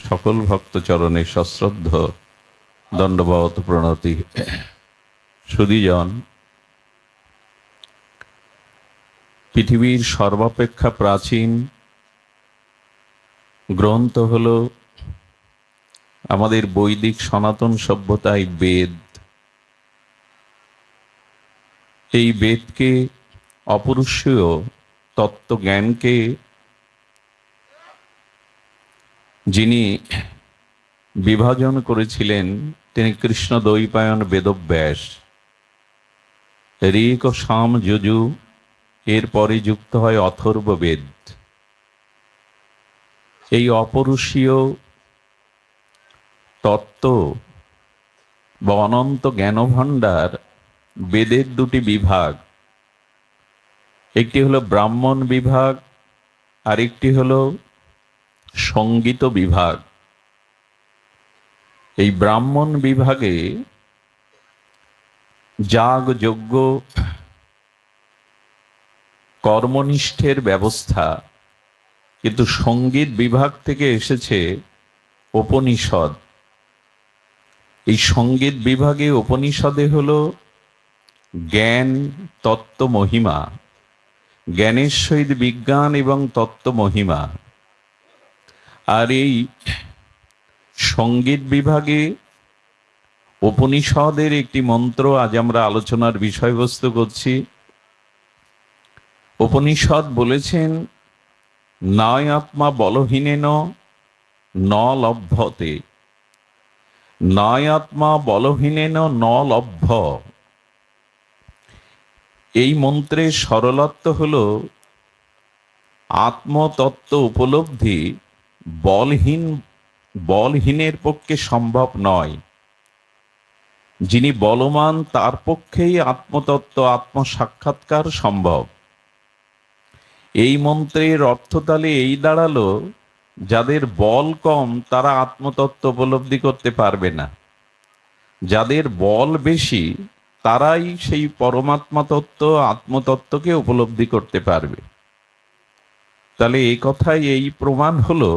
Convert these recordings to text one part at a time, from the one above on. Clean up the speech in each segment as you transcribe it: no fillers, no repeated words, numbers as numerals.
সকল ভক্ত চরণে সশ্রদ্ধ দণ্ডবত প্রণতি। সুধীজন, পৃথিবীর সর্বাপেক্ষা প্রাচীন গ্রন্থ হল আমাদের বৈদিক সনাতন সভ্যতায় বেদ। এই বেদকে, অপরূষীয় তত্ত্বজ্ঞানকে যিনি বিভাজন করেছিলেন তিনি কৃষ্ণ দ্বৈপায়ন বেদব্যাস। ঋক ও সাম যজু, এরপরে যুক্ত হয় অথর্ববেদ। এই অপরূষীয় তত্ত্ব বা অনন্ত জ্ঞানভাণ্ডার বেদের দুটি বিভাগ, একটি হলো ব্রাহ্মণ বিভাগ আর একটি হলো সঙ্গীত বিভাগ। এই ব্রাহ্মণ বিভাগে যাগ যজ্ঞ কর্মনিষ্ঠের ব্যবস্থা, কিন্তু সঙ্গীত বিভাগ থেকে এসেছে উপনিষদ। এই সঙ্গীত বিভাগে উপনিষদে হলো জ্ঞান, তত্ত্ব, মহিমা, জ্ঞানের সহিত বিজ্ঞান এবং তত্ত্ব মহিমা। আর এই সঙ্গীত বিভাগে উপনিষদের একটি মন্ত্র আজ আমরা আলোচনার বিষয়বস্তু করছি। উপনিষদ বলেছেন, নয় আত্মা বলহীনেন ন লভ্যতে, নয় আত্মা বলহীনেন ন লভ্য। এই মন্ত্রের সরলত্ব হল আত্মতত্ত্ব উপলব্ধি বলহীনের পক্ষে সম্ভব নয়। যিনি বলবান তার পক্ষেই আত্মতত্ত্ব আত্মসাক্ষাৎকার সম্ভব। এই মন্ত্রের অর্থ তাহলে এই দাঁড়ালো, যাদের বল কম তারা আত্মতত্ত্ব উপলব্ধি করতে পারবে না, যাদের বল বেশি তারাই সেই পরমাত্মা তত্ত্ব আত্মতত্ত্বকে উপলব্ধি করতে পারবে। তাহলে এই কথাই এই প্রমাণ হলো,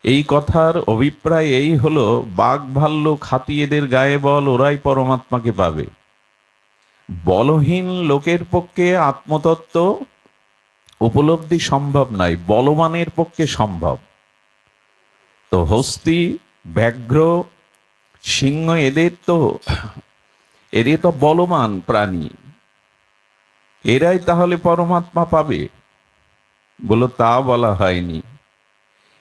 এই কথার অভিপ্রায় এই হলো, বাঘ ভাল্লুক হাতি এদের গায়ে বল, ওরাই পরমাত্মাকে পাবে। বলহীন লোকের পক্ষে আত্মতত্ত্ব উপলব্ধি সম্ভব নয়, বলবানের পক্ষে সম্ভব। তো হস্তি, ব্যাঘ্র, সিংহ এদের তো বলবান প্রাণী, এরাই তাহলে পরমাত্মা পাবে? বলো, তা বলা হয়নি।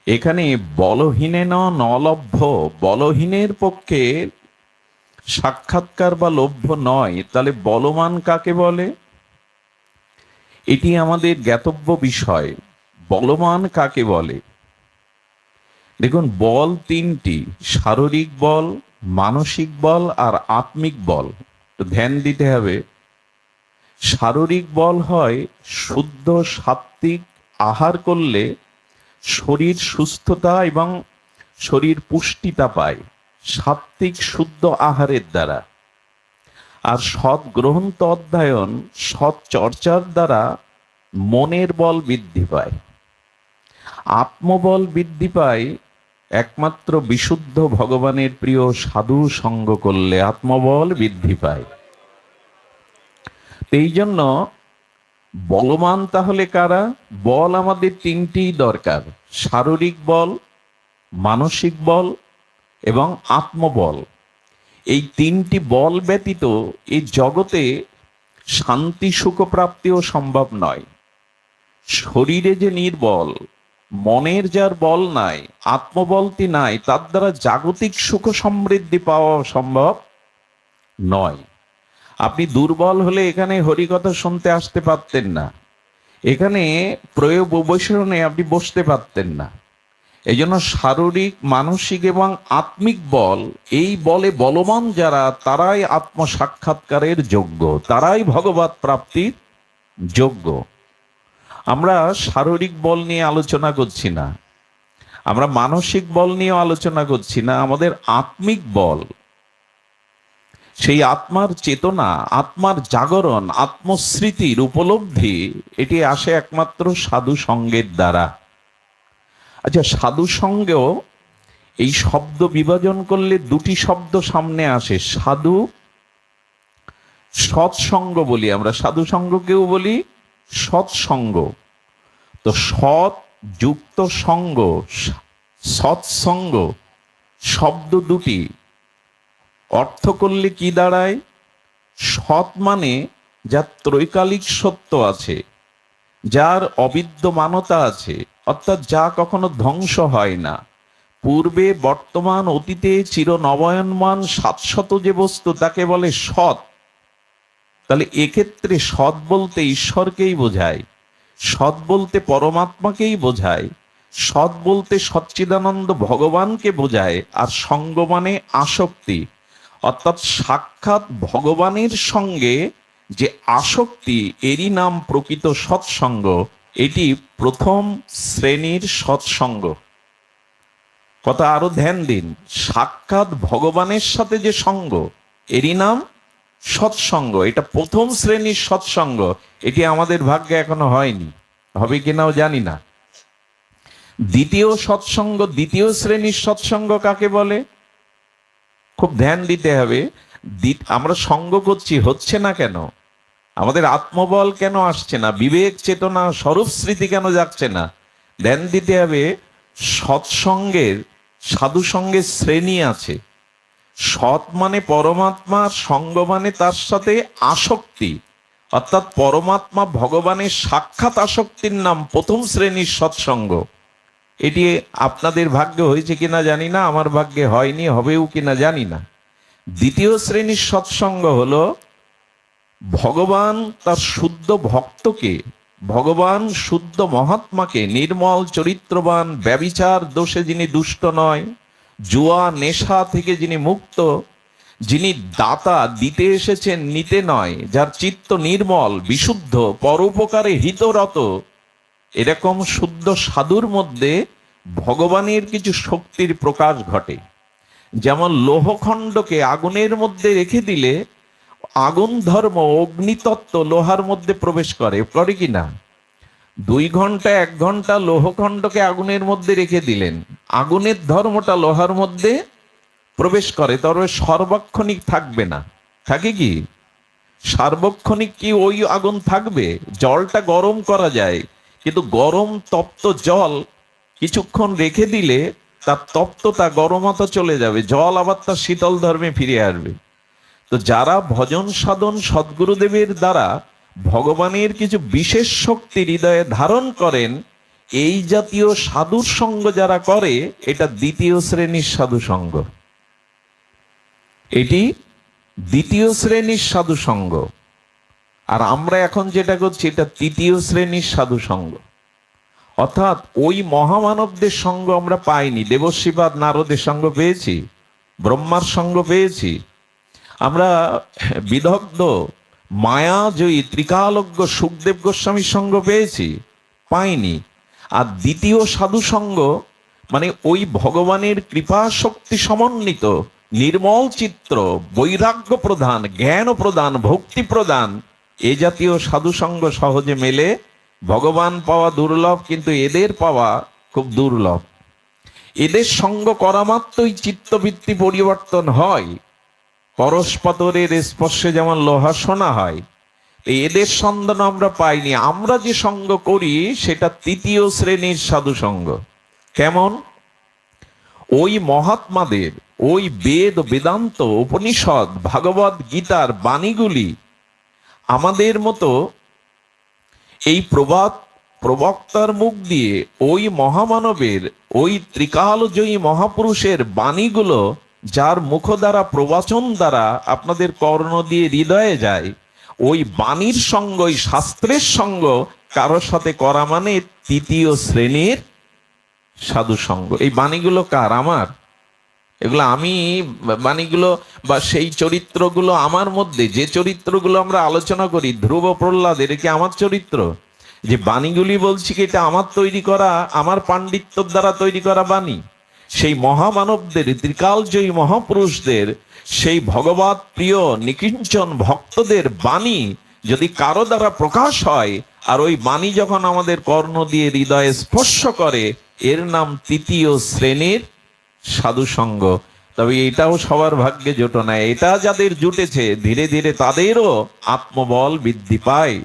এখানে বলহীনেন নলভ্য, বলহীনের পক্ষে সাক্ষাৎকার বা লভ্য নয়। তাহলে বলবান কাকে বলে? এটি আমাদের জ্ঞাতব্য বিষয়। বলবান কাকে বলে? দেখুন, বল তিনটি: শারীরিক বল, মানসিক বল আর আত্মিক বল। তো ধ্যান দিতে হবে। শারীরিক বল হয় শুদ্ধ সাত্ত্বিক আহার করলে শরীর সুস্থতা এবং শরীর পুষ্টিতা পায়, সাত্ত্বিক শুদ্ধ আহারের দ্বারা। আর সৎ গ্রন্থ অধ্যয়ন, সৎ চর্চার দ্বারা মনের বল বৃদ্ধি পায়। আত্মবল বৃদ্ধি পায় একমাত্র বিশুদ্ধ ভগবানের প্রিয় সাধু সঙ্গ করলে আত্মবল বৃদ্ধি পায়। এই জন্য বলবান তাহলে কারা? বল আমাদের তিনটি দরকার: শারীরিক বল, মানসিক বল এবং আত্মবল। এই তিনটি বল ব্যতীত এই জগতে শান্তি সুখ প্রাপ্তিও সম্ভব নয়। শরীরে যে নির্বল, মনের যার বল নাই, আত্মবলটি নাই, তার দ্বারা জাগতিক সুখ সমৃদ্ধি পাওয়া সম্ভব নয়। আপনি দুর্বল হলে এখানে হরিকথা শুনতে আসতে পারতেন না, এখানে প্রয়োগ বৈশরণে আপনি বসতে পারতেন না। এই জন্য শারীরিক, মানসিক এবং আত্মিক বল, এই বলে বলবান যারা, তারাই আত্মসাক্ষাৎকারের যোগ্য, তারাই ভগবৎ প্রাপ্তির যোগ্য। আমরা শারীরিক বল নিয়ে আলোচনা করছি না, আমরা মানসিক বল নিয়ে আলোচনা করছি না। আমাদের আত্মিক বল, সেই আত্মার চেতনা, আত্মার জাগরণ, আত্মস্মৃতির উপলব্ধি, এটি আসে একমাত্র সাধু সঙ্গের দ্বারা। আচ্ছা, সাধু সঙ্গেও এই শব্দ বিভাজন করলে দুটি শব্দ সামনে আসে, সাধু, সৎসঙ্গ বলি আমরা, সাধু সঙ্গকেও বলি সৎসঙ্গ। তো সৎ যুক্ত সঙ্গ, সৎসঙ্গ শব্দ দুটি অর্থ করলে কি দাঁড়ায়? সৎ মানে যার ত্রৈকালিক সত্য আছে, যার অবিদ্যমানতা আছে, অর্থাৎ যা কখনো ধ্বংস হয় না, পূর্বে বর্তমান অতীতে চিরনবয়নমান শাশ্বত যে বস্তু তাকে বলে সৎ। তাহলে এক্ষেত্রে সৎ বলতে ঈশ্বরকেই বোঝায়, সৎ বলতে পরমাত্মাকেই বোঝায়, সৎ বলতে সচ্চিদানন্দ ভগবানকে বোঝায়। আর সঙ্গ মানে আসক্তি, অর্থাৎ সাক্ষাৎ ভগবানের সঙ্গে যে আসক্তি, এরই নাম প্রকৃত সৎসঙ্গ। এটি প্রথম শ্রেণীর সৎসঙ্গ। কথা আরো ধ্যান দিন, সাক্ষাৎ ভগবানের সাথে যে সঙ্গ, এরই নাম সৎসঙ্গ। এটা প্রথম শ্রেণীর সৎসঙ্গ। এটি আমাদের ভাগ্যে এখনো হয়নি, হবে কিনাও জানি না। দ্বিতীয় সৎসঙ্গ, দ্বিতীয় শ্রেণীর সৎসঙ্গ কাকে বলে? খুব ধ্যান দিতে হবে। আমরা সঙ্গ করছি, হচ্ছে না কেন? আমাদের আত্মবল কেন আসছে না? বিবেক চেতনা স্বরূপ স্মৃতি কেন যাচ্ছে না? ধ্যান দিতে হবে। সৎসঙ্গের, সাধু সঙ্গের শ্রেণী আছে। সৎ মানে পরমাত্মা, সঙ্গ মানে তার সাথে আসক্তি, অর্থাৎ পরমাত্মা ভগবানের সাক্ষাৎ আসক্তির নাম প্রথম শ্রেণীর সৎসঙ্গ। এটি আপনাদের ভাগ্যে হয়েছে কিনা জানি না, আমার ভাগ্যে হয়নি, হবেও কিনা জানি না। দ্বিতীয় শ্রেণীর সৎসঙ্গ হলো ভগবান তার শুদ্ধ ভক্তকে, ভগবান শুদ্ধ মহাত্মাকে, নির্মল চরিত্রবান, ব্যভিচার দোষে যিনি দুষ্ট নয়, জুয়া নেশা থেকে যিনি মুক্ত, যিনি দাতা, দিতে এসেছেন নিতে নয়, যার চিত্ত নির্মল বিশুদ্ধ, পরোপকারে হিতরত, এরকম শুদ্ধ সাধুর মধ্যে ভগবানের কিছু শক্তির প্রকাশ ঘটে। যেমন লোহখণ্ডকে আগুনের মধ্যে রেখে দিলে আগুন ধর্ম, অগ্নিতত্ত্ব লোহার মধ্যে প্রবেশ করে, করে কি না? 2 ঘন্টা 1 ঘন্টা লোহখণ্ডকে আগুনের মধ্যে রেখে দিলেন, আগুনের ধর্মটা লোহার মধ্যে প্রবেশ করে, তবে সর্বক্ষণিক থাকবে না। থাকে কি? সার্বক্ষণিক কি ওই আগুন থাকবে? জলটা গরম করা যায়, কিন্তু গরম তপ্ত জল কিছুক্ষণ রেখে দিলে তার তপ্ততা, গরমতা চলে যাবে, জল আবার তার শীতল ধর্মে ফিরে আসবে। তো যারা ভজন সাধন সদ্গুরুদেবের দ্বারা ভগবানের কিছু বিশেষ শক্তি হৃদয়ে ধারণ করেন, এই জাতীয় সাধুর সঙ্গ যারা করে, এটা দ্বিতীয় শ্রেণীর সাধু সঙ্গ। এটি দ্বিতীয় শ্রেণীর সাধু সঙ্গ। আর আমরা এখন যেটা করছি, এটা তৃতীয় শ্রেণীর সাধু সঙ্গ। অর্থাৎ ওই মহামানবদের সঙ্গ আমরা পাইনি। দেবশ্রীপাদ নারদের সঙ্গ পেয়েছি, ব্রহ্মার সঙ্গ পেয়েছি, আমরা বিদগ্ধ মায়াজয়ী ত্রিকালজ্ঞ সুখদেব গোস্বামীর সঙ্গ পেয়েছি, পাইনি। আর দ্বিতীয় সাধু সঙ্গ মানে ওই ভগবানের কৃপা শক্তি সমন্বিত, নির্মল চিত্র, বৈরাগ্য প্রদান, জ্ঞান প্রদান, ভক্তি প্রদান, এ জাতীয় সাধু সঙ্গ সহজে মেলে। ভগবান পাওয়া দুর্লভ, কিন্তু এদের পাওয়া খুব দুর্লভ। এদের সঙ্গ করা মাত্রই চিত্তবৃত্তি পরিবর্তন হয়। পরস্পরের স্পর্শে যেমন লোহা সোনা হয়, এদের সন্ধান আমরা পাইনি। আমরা যে সঙ্গ করি সেটা তৃতীয় শ্রেণীর সাধু সঙ্গ। কেমন? ওই মহাত্মাদের, ওই বেদ, বেদান্ত, উপনিষদ, ভাগবত গীতার বাণীগুলি আমাদের মতো এই প্রবক্তার মুখ দিয়ে ওই মহামানবের, ওই ত্রিকালজয়ী মহাপুরুষের বাণীগুলো যার মুখ দ্বারা, প্রবচন দ্বারা আপনাদের কর্ণ দিয়ে হৃদয়ে যায়, ওই বাণীর সঙ্গ, ওই শাস্ত্রের সঙ্গ কারোর সাথে করা মানে তৃতীয় শ্রেণীর সাধু সঙ্গ। এই বাণীগুলো কার? আমার। এগুলো আমি, বাণীগুলো বা সেই চরিত্রগুলো আমার মধ্যে, যে চরিত্রগুলো আমরা আলোচনা করি, ধ্রুব প্রহ্লাদ, এটা কি আমার চরিত্র? যে বাণীগুলি বলছি কি এটা আমার তৈরি করা, আমার পাণ্ডিত্যর দ্বারা তৈরি করা বাণী? সেই মহামানবদের, ত্রিকালজয়ী মহাপুরুষদের, সেই ভগবৎ প্রিয় নিকিঞ্চন ভক্তদের বাণী যদি কারো দ্বারা প্রকাশ হয়, আর ওই বাণী যখন আমাদের কর্ণ দিয়ে হৃদয়ে স্পর্শ করে, এর নাম তৃতীয় শ্রেণীর সাধু সঙ্গ। তবে এটাও সবার ভাগ্যে জোটে না। এটা যাদের জুটেছে ধীরে ধীরে তাদেরও আত্মবল বৃদ্ধি পায়।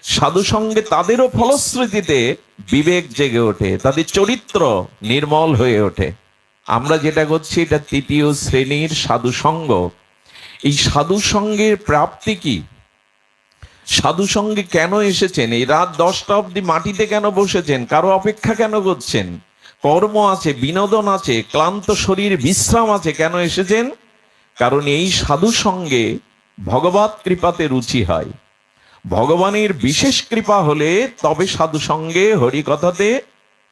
সাধু সঙ্গে তাদেরও ফলশ্রুতিতে বিবেক জেগে ওঠে, তাদের চরিত্র নির্মল হয়ে ওঠে। আমরা যেটা করছি এটা তৃতীয় শ্রেণীর সাধু সঙ্গ। এই সাধু সঙ্গের প্রাপ্তি কি? সাধু সঙ্গে কেন এসেছেন? এই রাত 10টা অবধি মাটিতে কেন বসেছেন? কারো অপেক্ষা কেন করছেন? কর্ম আছে, বিনোদন আছে, ক্লান্ত শরীর বিশ্রাম আছে, কেন এসেছেন? কারণ এই সাধু সঙ্গে ভগবত কৃপাতে রুচি হয়। ভগবানের বিশেষ কৃপা হলে তবে সাধু সঙ্গে হরিকথাতে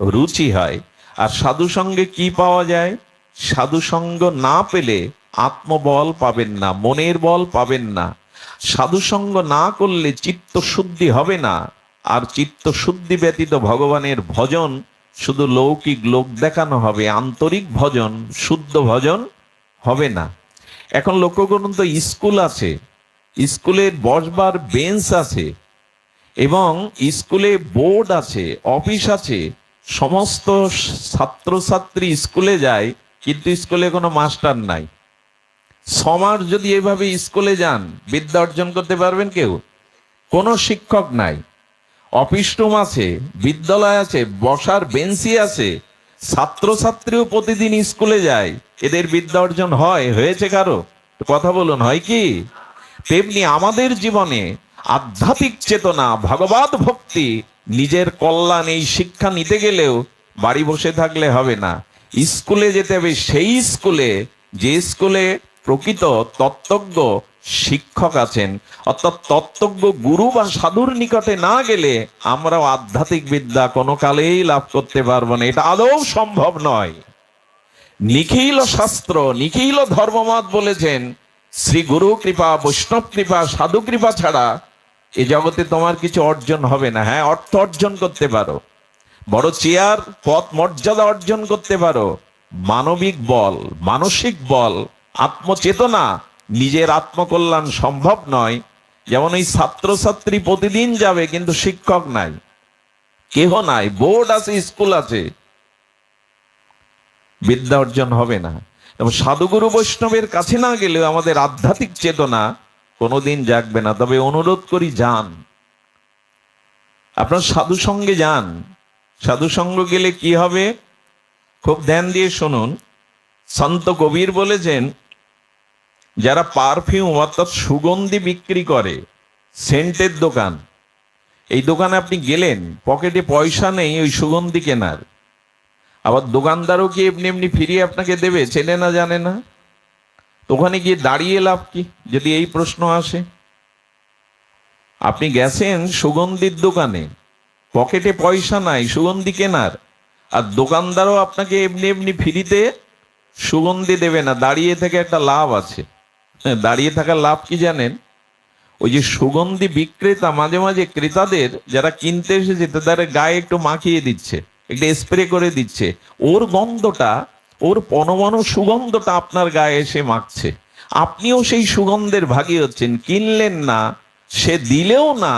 রুচি হয়। আর সাধু সঙ্গে কি পাওয়া যায়? সাধু সঙ্গ না পেলে আত্মবল পাবেন না, মনের বল পাবেন না। সাধু সঙ্গ না করলে চিত্ত শুদ্ধি হবে না। আর চিত্ত শুদ্ধি ব্যতীত ভগবানের ভজন শুধু লৌকিক লোক দেখানো হবে, আন্তরিক ভজন, শুদ্ধ ভজন হবে না। এখন লক্ষ্য করুন তো, স্কুল আছে, স্কুলের বসবার বেঞ্চ আছে, এবং স্কুলে বোর্ড আছে, অফিস আছে, সমস্ত ছাত্রছাত্রী স্কুলে যায়, কিন্তু স্কুলে কোনো মাস্টার নাই। 6 মাস যদি এভাবে স্কুলে যান, বিদ্যা অর্জন করতে পারবেন কেউ? কোনো শিক্ষক নাই। অফিস রুম আছে, বিদ্যালয় আছে, বসার বেঞ্চি আছে, ছাত্রছাত্রীও প্রতিদিন স্কুলে যায়, এদের বিদ্যা অর্জন হয়েছে কারো? কথা বলুন, হয় কি? তেমনি আমাদের জীবনে আধ্যাত্মিক চেতনা, ভগবত ভক্তি, নিজের কল্যাণ, এই শিক্ষা নিতে গেলেও বাড়ি বসে থাকলে হবে না, স্কুলে যেতে হবে। সেই স্কুলে, যে স্কুলে প্রকৃত তত্ত্বজ্ঞ শিক্ষক আছেন, অর্থাৎ তত্ত্বজ্ঞ গুরু বা সাধুর নিকটে না গেলে আমরাও আধ্যাত্মিক বিদ্যা কোনো কালেই লাভ করতে পারবো না। এটা আদৌ সম্ভব নয়। নিখিল শাস্ত্র, নিখিল ধর্মমত বলেছেন, শ্রী গুরু কৃপা, বৈষ্ণব কৃপা, সাধু কৃপা ছাড়া এ জগতে তোমার কিছু অর্জন হবে না। হ্যাঁ, অর্থ অর্জন করতে পারো, বড় চেয়ার, পদ, মর্যাদা অর্জন করতে পারো, মানবিক বল, মানসিক বল, আত্মচেতনা, নিজের আত্মকল্যাণ সম্ভব নয়। যেমন এই ছাত্রছাত্রী প্রতিদিন যাবে কিন্তু শিক্ষক নাই, কেহ নাই, বোর্ড আছে, স্কুল আছে, বিদ্যা অর্জন হবে না। এবং সাধুগুরু বৈষ্ণবের কাছে না গেলেও আমাদের আধ্যাত্মিক চেতনা কোনোদিন জাগবে না। তবে অনুরোধ করি, যান, আপনার সাধু সঙ্গে যান। সাধু সঙ্গ গেলে কি হবে? খুব ধ্যান দিয়ে শুনুন। সন্ত কবির বলেছেন, যারা পারফিউম অর্থাৎ সুগন্ধি বিক্রি করে, সেন্টের দোকান, এই দোকানে আপনি গেলেন, পকেটে পয়সা নেই ওই সুগন্ধি কেনার, আবার দোকানদারও কি এমনি এমনি ফিরিয়ে আপনাকে দেবে? চেনে না, জানে না, তো ওখানে গিয়ে দাঁড়িয়ে লাভ কি? যদি এই প্রশ্ন আসে, আপনি গেছেন সুগন্ধির দোকানে, পকেটে পয়সা নাই সুগন্ধি কেনার, আর দোকানদারও আপনাকে এমনি এমনি ফ্রিতে সুগন্ধি দেবে না, দাঁড়িয়ে থেকে একটা লাভ আছে। দাঁড়িয়ে থাকার লাভ কি জানেন? ওই যে সুগন্ধি বিক্রেতা মাঝে মাঝে ক্রেতাদের, যারা কিনতে এসেছে তাদের গায়ে একটু মাখিয়ে দিচ্ছে, একটু স্প্রে করে দিচ্ছে, ওর গন্ধটা, ওর পনমন সুগন্ধটা আপনার গায়ে এসে মাখছে। আপনিও সেই সুগন্ধের ভাগী হচ্ছেন। কিনলেন না, সে দিলেও না,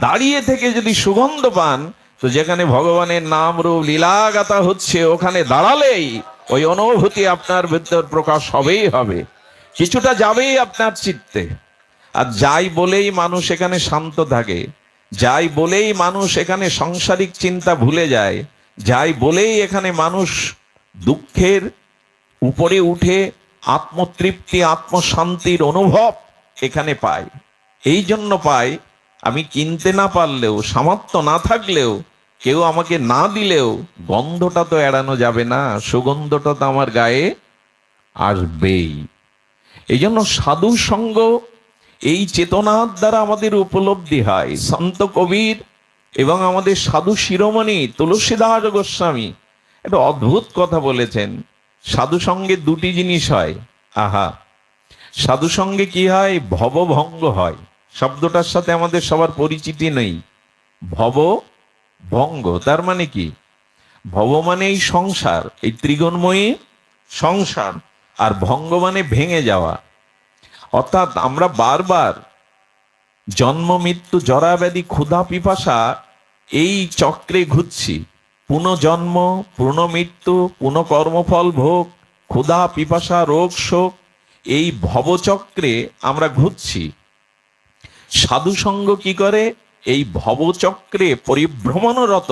দাঁড়িয়ে থেকে যদি সুগন্ধ পান, তো যেখানে ভগবানের নাম রূপ লীলাগাথা হচ্ছে ওখানে দাঁড়ালেই ওই অনুভূতি আপনার ভিতর প্রকাশ হবেই হবে, কিছুটা যাবেই আপনার চিত্তে। আর যাই বলেই মানুষ এখানে শান্ত থাকে, যাই বলেই মানুষ এখানে সাংসারিক চিন্তা ভুলে যায়, যাই বলেই এখানে মানুষ দুঃখের উপরে উঠে আত্মতৃপ্তি, আত্মশান্তির অনুভব এখানে পায়। এই জন্য পায়, আমি কিনতে না পারলেও, সামর্থ্য না থাকলেও, কেউ আমাকে না দিলেও গন্ধটা তো এড়ানো যাবে না, সুগন্ধটা তো আমার গায়ে আসবেই। এই জন্য সাধু সঙ্গ এই চেতনার দ্বারা আমাদের উপলব্ধি হয়। সন্ত কবির এবং আমাদের সাধু শিরোমণি তুলসীদাস গোস্বামী একটা অদ্ভুত কথা বলেছেন। সাধু সঙ্গে দুটি জিনিস হয়। আহা, সাধু সঙ্গে কি হয়? ভবভঙ্গ হয়। শব্দটার সাথে আমাদের সবার পরিচিতি নেই। ভব ভঙ্গ তার মানে কি? ভব মানে এই সংসার, এই ত্রিগুণময়ী সংসার, আর ভঙ্গ মানে ভেঙে যাওয়া। অর্থাৎ আমরা বারবার জন্ম মৃত্যু জরা ব্যাধি ক্ষুধা পিপাসা এই চক্রে ঘুরছি। পুনঃজন্ম, পুনঃমৃত্যু, পুনঃকর্মফল ভোগ, ক্ষুধা পিপাসা রোগ শোক, এই ভবচক্রে আমরা ঘুরছি। সাধু সঙ্গ কি করে? এই ভবচক্রে পরিভ্রমণরত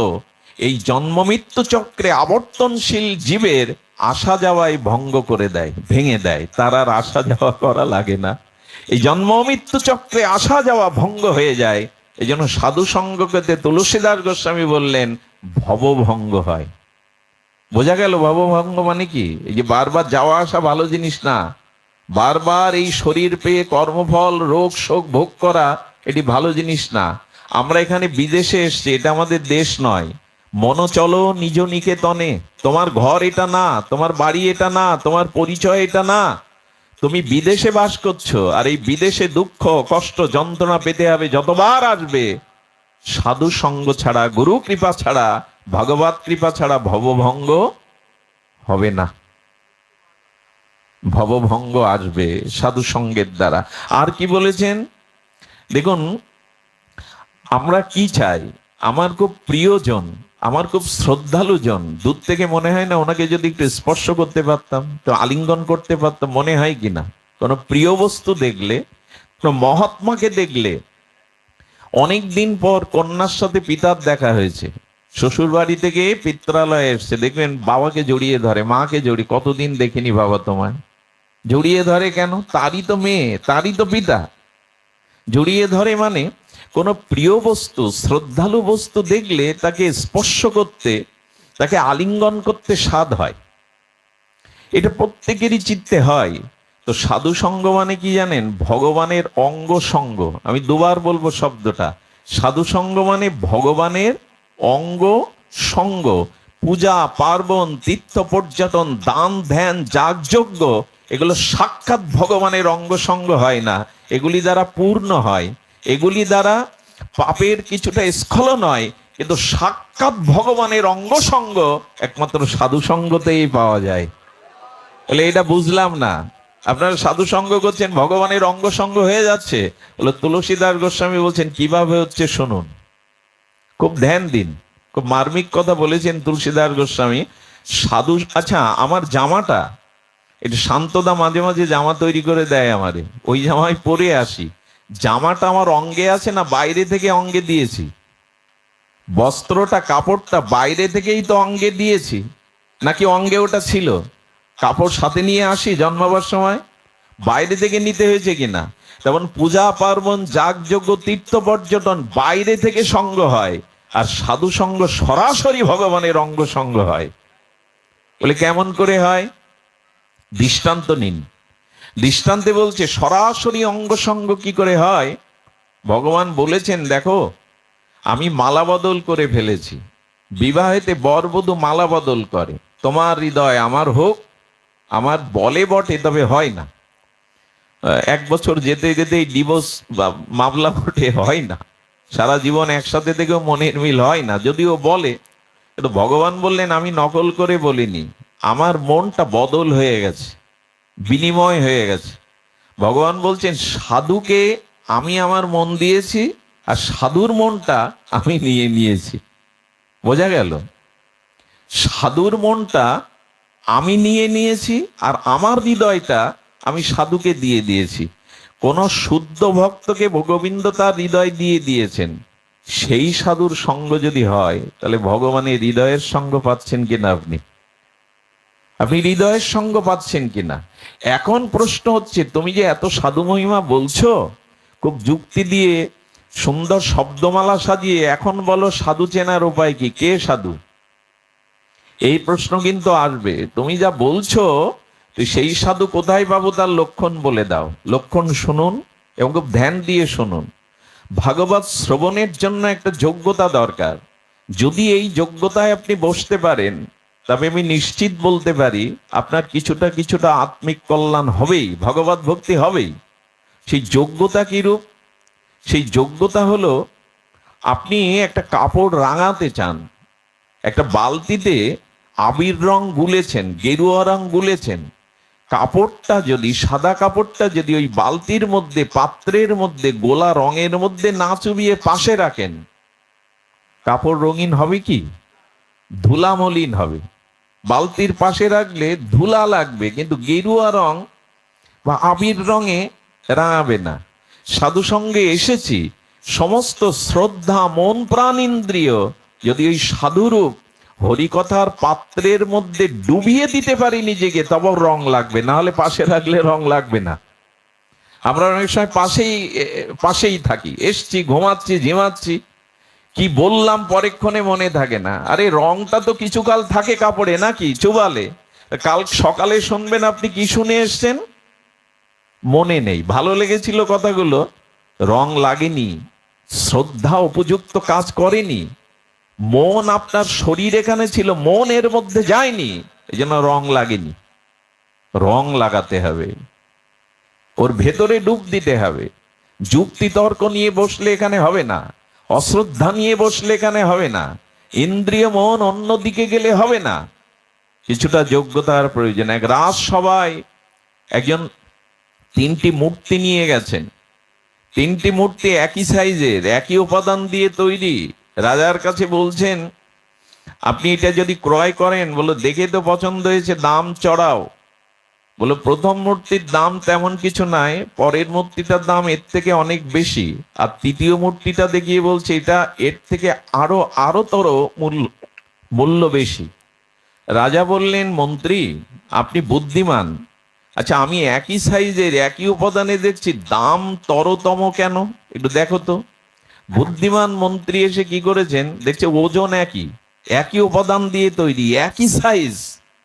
এই জন্ম মৃত্যু চক্রে আবর্তনশীল জীবের আসা যাওয়ায় ভঙ্গ করে দেয়, ভেঙে দেয়। তার আর আসা যাওয়া করা লাগে না। এই জন্ম মৃত্যু চক্রে আসা যাওয়া ভঙ্গ হয়ে যায়। এই জন্য সাধু সঙ্গকে তুলসীদাস গোস্বামী বললেন ভবভঙ্গ হয়। বোঝা গেল ভবভঙ্গ মানে কি? এই যে বারবার যাওয়া আসা ভালো জিনিস না। বারবার এই শরীর পেয়ে কর্মফল রোগ শোক ভোগ করা এটি ভালো জিনিস না। আমরা এখানে বিদেশে এসছি, এটা আমাদের দেশ নয়। মন চলো নিজ নিকেতনে। তোমার ঘর এটা না, তোমার বাড়ি এটা না, তোমার পরিচয় এটা না। তুমি বিদেশে বাস করছো, আর এই বিদেশে দুঃখ কষ্ট যন্ত্রণা পেতে হবে, যতবার আসবে। সাধু সঙ্গ ছাড়া, গুরু কৃপা ছাড়া, ভগবত কৃপা ছাড়া ভবভঙ্গ হবে না। ভবভঙ্গ আসবে সাধু সঙ্গের দ্বারা। আর কি বলেছেন দেখুন, আমরা কি চাই? আমার খুব প্রিয়জন, আমার খুব শ্রদ্ধালু জন, দূর থেকে মনে হয় না ওনাকে যদি একটু স্পর্শ করতে পারতাম, তো আলিঙ্গন করতে পারতাম, মনে হয় কিনা? কোন প্রিয় বস্তু দেখলে, কোন মহাত্মাকে দেখলে, অনেক দিন পর কন্যার সাথে পিতার দেখা হয়েছে, শ্বশুর বাড়ি থেকে পিত্রালয়ে এসছে, দেখবেন বাবাকে জড়িয়ে ধরে, মাকে জড়িয়ে, কতদিন দেখিনি বাবা তোমায়। জড়িয়ে ধরে কেন? তারই তো মেয়ে, তারই তো পিতা। জড়িয়ে ধরে মানে কোন প্রিয় বস্তু, শ্রদ্ধালু বস্তু দেখলে তাকে স্পর্শ করতে, তাকে আলিঙ্গন করতে স্বাদ হয়। এটা প্রত্যেকেরই চিত্তে হয়। তো সাধু সঙ্গ মানে কি জানেন? ভগবানের অঙ্গ সঙ্গ। আমি দুবার বলবো শব্দটা। সাধু সঙ্গ মানে ভগবানের অঙ্গ সঙ্গ। পূজা পার্বণ তীর্থ পর্যটন দান ধ্যান যাগযজ্ঞ, এগুলো সাক্ষাৎ ভগবানের অঙ্গ সঙ্গ হয় না, এগুলি দ্বারা পূর্ণ হয়। এগুলি দ্বারা পাপের কিছুটা স্খলন হয়, কিন্তু সাক্ষাৎ ভগবানের অঙ্গ সঙ্গ একমাত্র সাধু সঙ্গতেই পাওয়া যায়। বলে এটা বুঝলাম না, আপনারা সাধু সঙ্গ করছেন, ভগবানের অঙ্গ সঙ্গ হয়ে যাচ্ছে। বলে তুলসীদাস গোস্বামী বলছেন কিভাবে হচ্ছে শুনুন, খুব ধ্যান দিন। খুব মার্মিক কথা বলেছেন তুলসীদাস গোস্বামী। সাধু, আচ্ছা আমার জামাটা, এটা শান্তদা মাঝে মাঝে জামা তৈরি করে দেয় আমারে, ওই জামাই পরে আসি। জামাটা আমার অঙ্গে আছে না বাইরে থেকে অঙ্গে দিয়েছি? বস্ত্রটা কাপড়টা বাইরে থেকেই তো অঙ্গে দিয়েছি, নাকি অঙ্গে ওটা ছিল? কাপড় সাথে নিয়ে আসি জন্মাবার সময়, বাইরে থেকে নিতে হয়েছে কিনা? তেমন পূজা পার্বণ যাগযজ্ঞ তীর্থ পর্যটন বাইরে থেকে সঙ্গ হয়, আর সাধু সঙ্গ সরাসরি ভগবানের অঙ্গ সঙ্গ হয়। বলে কেমন করে হয়? দৃষ্টান্ত নিন। দৃষ্টান্তে বলছে সরাসরি অঙ্গ সঙ্গ কি করে হয়। ভগবান বলেছেন দেখো, আমি মালা বদল করে ফেলেছি। বিবাহেতে বরবধূ মালা বদল করে, তোমার হৃদয় আমার হোক, আমার বলে বটে, তবে হয় না। 1 বছর যেতে যেতেই ডিভোর্স বা মামলা বটে, হয় না। সারা জীবন একসাথে থেকেও মনের মিল হয় না, যদিও বলে। কিন্তু ভগবান বললেন আমি নকল করে বলিনি, আমার মনটা বদল হয়ে গেছে, বিনিময় হয়ে গেছে। ভগবান বলছেন সাধুকে আমি আমার মন দিয়েছি, আর সাধুর মনটা আমি নিয়ে নিয়েছি। বোঝা গেল? সাধুর মনটা আমি নিয়ে নিয়েছি, আর আমার হৃদয়টা আমি সাধুকে দিয়ে দিয়েছি। কোন শুদ্ধ ভক্তকে গোবিন্দ তার হৃদয় দিয়ে দিয়েছেন, সেই সাধুর সঙ্গ যদি হয়, তাহলে ভগবানের হৃদয়ের সঙ্গ পাচ্ছেন কিনা আপনি? আপনি হৃদয়ের সঙ্গ পাচ্ছেন কিনা? এখন প্রশ্ন হচ্ছে, তুমি যে এত সাধু মহিমা বলছো, খুব যুক্তি দিয়ে সুন্দর শব্দমালা সাজিয়ে, এখন বলো সাধু চেনার উপায় কি? কে সাধু? এই প্রশ্ন কিন্তু আসবে। তুমি যা বলছো, তো সেই সাধু কোথায় পাবো তার লক্ষণ বলে দাও। লক্ষণ শুনুন এবং খুব ধ্যান দিয়ে শুনুন। ভাগবত শ্রবণের জন্য একটা যোগ্যতা দরকার। যদি এই যোগ্যতায় আপনি বসতে পারেন, তবে আমি নিশ্চিত বলতে পারি আপনার কিছুটা কিছুটা আত্মিক কল্যাণ হবেই, ভগবত ভক্তি হবেই। সেই যোগ্যতা কি রূপ? সেই যোগ্যতা হলো, আপনি একটা কাপড় রাঙাতে চান, একটা বালতিতে আবির রং গুলেছেন, গেরুয়া রং গুলেছেন। কাপড়টা যদি, সাদা কাপড়টা যদি ওই বালতির মধ্যে, পাত্রের মধ্যে গোলা রঙের মধ্যে না চুবিয়ে পাশে রাখেন, কাপড় রঙিন হবে কি? ধুলা মলিন হবে। বালতির পাশে রাখলে ধুলা লাগবে, কিন্তু গেরুয়া রং বা আবির রঙে রাঙাবে না। সাধু সঙ্গে এসেছি, সমস্ত শ্রদ্ধা মন প্রাণ ইন্দ্রিয় যদি ওই সাধুরূপ হরিকথার পাত্রের মধ্যে ডুবিয়ে দিতে পারি নিজেকে, তবে রং লাগবে, না হলে পাশে রাখলে রং লাগবে না। আমরা অনেক সময় পাশেই থাকি, এসছি, ঘুমাচ্ছি, ঝিমাচ্ছি, কি বললাম পরেক্ষণে মনে থাকে না। আরে রংটা তো কিছুকাল থাকে কাপড়ে, নাকি চুবালে? কাল সকালে শুনবেন আপনি কি শুনে এসছেন, মনে নেই, ভালো লেগেছিল কথাগুলো, রং লাগেনি, শ্রদ্ধা উপযুক্ত কাজ করেনি, মন আপনার শরীর এখানে ছিল, মন এর মধ্যে যায়নি, এই জন্য রং লাগেনি। রং লাগাতে হবে, ওর ভেতরে ডুব দিতে হবে। যুক্তি তর্ক নিয়ে বসলে এখানে হবে না, অশ্রদ্ধা নিয়ে বসলে এখানে হবে না, ইন্দ্রিয় মন অন্যদিকে গেলে হবে না। কিছুটা যোগ্যতার প্রয়োজন। এক রাজসভায় একজন 3টি মূর্তি নিয়ে গেছেন। 3টি মূর্তি একই সাইজের, একই উপাদান দিয়ে তৈরি। রাজার কাছে বলছেন, আপনি এটা যদি ক্রয় করেন, বলো দেখে তো পছন্দ হয়েছে, দাম চড়াও। বলে প্রথম মূর্তির দাম তেমন কিছু নাই, পরের মূর্তিটার দাম এর থেকে অনেক বেশি, আর তৃতীয় মূর্তিটা দেখিয়ে বলছে এটা এর থেকে আরো মূল্য বেশি। রাজা বললেন, মন্ত্রী আপনি বুদ্ধিমান, আচ্ছা আমি একই সাইজের একই উপাদানে দেখছি দাম তরতম কেন, একটু দেখো তো। বুদ্ধিমান মন্ত্রী এসে কি করেছেন, দেখছে ওজন একই, একই উপাদান দিয়ে তৈরি, একই সাইজ,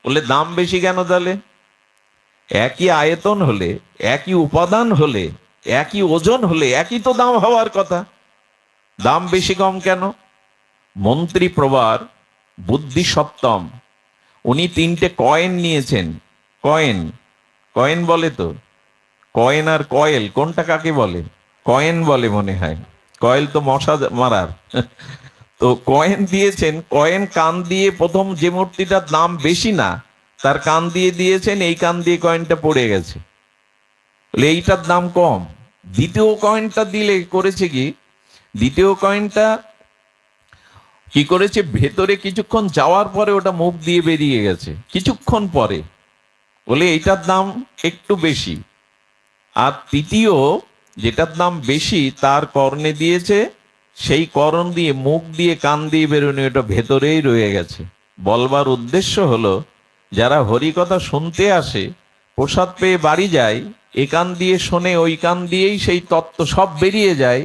বলে দাম বেশি কেন তাহলে? একই আয়তন হলে, একই উপাদান হলে, একই ওজন হলে একই তো দাম হওয়ার কথা, দাম বেশি কম কেন? মন্ত্রী প্রবার, বুদ্ধি সপ্তম, উনি 3টে কয়েন নিয়েছেন। কয়েন, কয়েন বলে তো, কয়েন আর কয়েল কোনটা কাকে বলে? কয়েন বলে মনে হয়, কয়েল তো মশা মারার। তো কয়েন দিয়েছেন, কয়েন কান দিয়ে প্রথম যে মূর্তিটার দাম বেশি না, তার কান দিয়ে দিয়েছেন, এই কান দিয়ে কয়েনটা পড়ে গেছে, এইটার দাম কম। দ্বিতীয় কয়েনটা দিলে করেছে কি, দ্বিতীয় কয়েনটা কি করেছে, ভেতরে কিছুক্ষণ যাওয়ার পরে ওটা মুখ দিয়ে বেরিয়ে গেছে কিছুক্ষণ পরে, বলে এইটার দাম একটু বেশি। আর তৃতীয় যেটার দাম বেশি, তার কর্ণে দিয়েছে, সেই কর্ণ দিয়ে মুখ দিয়ে কান দিয়ে বেরোনি, ওটা ভেতরেই রয়ে গেছে। বলবার উদ্দেশ্য হলো, যারা হরি কথা শুনতে আসে, প্রসাদ পেয়ে বাড়ি যায়, এ কান দিয়ে শোনে, ওই কান দিয়েই সেই তত্ত্ব সব বেরিয়ে যায়,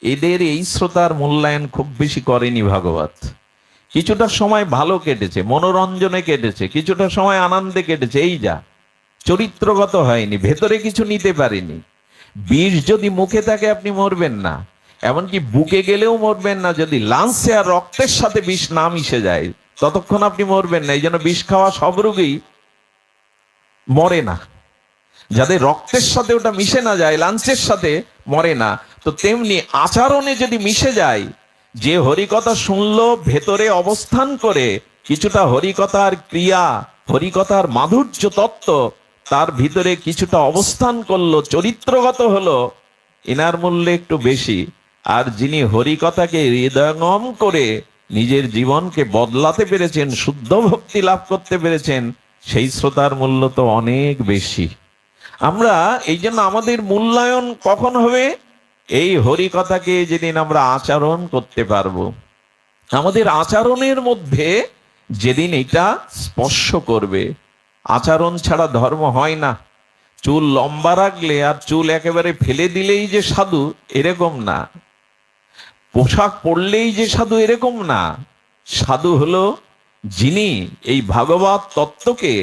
এদের এই শ্রোতার মূল্যায়ন খুব বেশি করেনি ভাগবত। কিছুটা সময় ভালো কেটেছে, মনোরঞ্জনে কেটেছে, কিছুটা সময় আনন্দে কেটেছে, এই যা, চরিত্রগত হয়নি, ভেতরে কিছু নিতে পারেনি। বিষ যদি মুখে থাকে আপনি মরবেন না, এমনকি বুকে গেলেও মরবেন না, যদি লাংসে আর রক্তের সাথে বিষ না মিশে যায় ততক্ষণ আপনি মরবেন না। এই জন্য বিষ খাওয়া সব রোগী মরে না, যাদের রক্তের সাথে ওটা মিশে না যায়, লাঞ্চের সাথে, মরে না। তো তেমনি আচরণে যদি মিশে যায়, যে হরিকথা শুনলো, ভেতরে অবস্থান করে কিছুটা হরিকথার ক্রিয়া, হরিকথার মাধুর্য তত্ত্ব তার ভিতরে কিছুটা অবস্থান করলো, চরিত্রগত হলো, এনার মূল্য একটু বেশি। আর যিনি হরিকথাকে হৃদয়ঙ্গম করে নিজের জীবনকে বদলাতে পেরেছেন, শুদ্ধ ভক্তি লাভ করতে পেরেছেন, সেই শ্রোতার মূল্য তো অনেক বেশি। আমরা এই জন্য আমাদের মূল্যায়ন কখন হবে, এই হরিকথাকে যেদিন আমরা আচরণ করতে পারবো। আমাদের আচরণের মধ্যে যেদিন এটা স্পর্শ করবে, আচরণ ছাড়া ধর্ম হয় না। চুল লম্বা রাখলে আর চুল একেবারে ফেলে দিলেই যে সাধু, এরকম না। পোশাক পরলেই যে সাধু, এরকম না। সাধু হলো যিনি এই ভাগবত তত্ত্বকে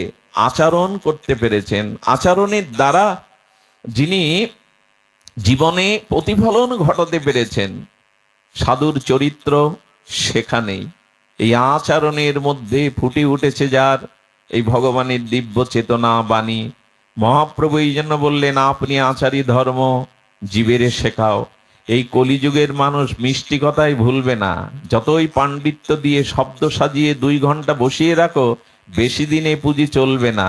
আচরণ করতে পেরেছেন, আচরণের দ্বারা যিনি জীবনে প্রতিফলন ঘটাতে পেরেছেন। সাধুর চরিত্র সেখানেই, এই আচরণের মধ্যে ফুটে উঠেছে যার এই ভগবানের দিব্য চেতনা বাণী। মহাপ্রভু এই জন্য বললেন, আপনি আচারী ধর্ম জীবেরে শেখাও। এই কলিযুগের মানুষ মিষ্টি কথাই ভুলবে না, যতই পাণ্ডিত্য দিয়ে শব্দ সাজিয়ে 2 ঘন্টা বসিয়ে রাখো, বেশি দিনে পুঁজি চলবে না।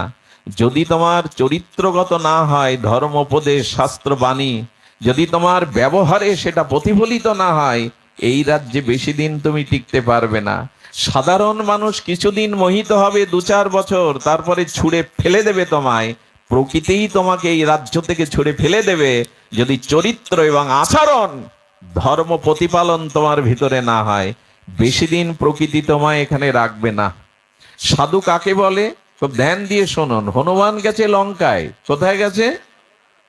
যদি তোমার চরিত্রগত না হয় ধর্ম উপদেশ শাস্ত্র বাণী, যদি তোমার ব্যবহারে সেটা প্রতিফলিত না হয়, এই রাজ্যে বেশি দিন তুমি টিকতে পারবে না। সাধারণ মানুষ কিছুদিন মোহিত হবে, 2-4 বছর, তারপরে ছুঁড়ে ফেলে দেবে তোমায়। প্রকৃতিই তোমাকে এই রাজ্য থেকে ছুঁড়ে ফেলে দেবে যদি চরিত্র এবং আচরণ, ধর্ম প্রতিপালন তোমার ভিতরে না হয়। বেশি দিন প্রকৃতি তোমায় এখানে রাখবে না। সাধু কাকে বলে? খুব ধ্যান দিয়ে শুনুন। হনুমান গেছে লঙ্কায়। কোথায় গেছে?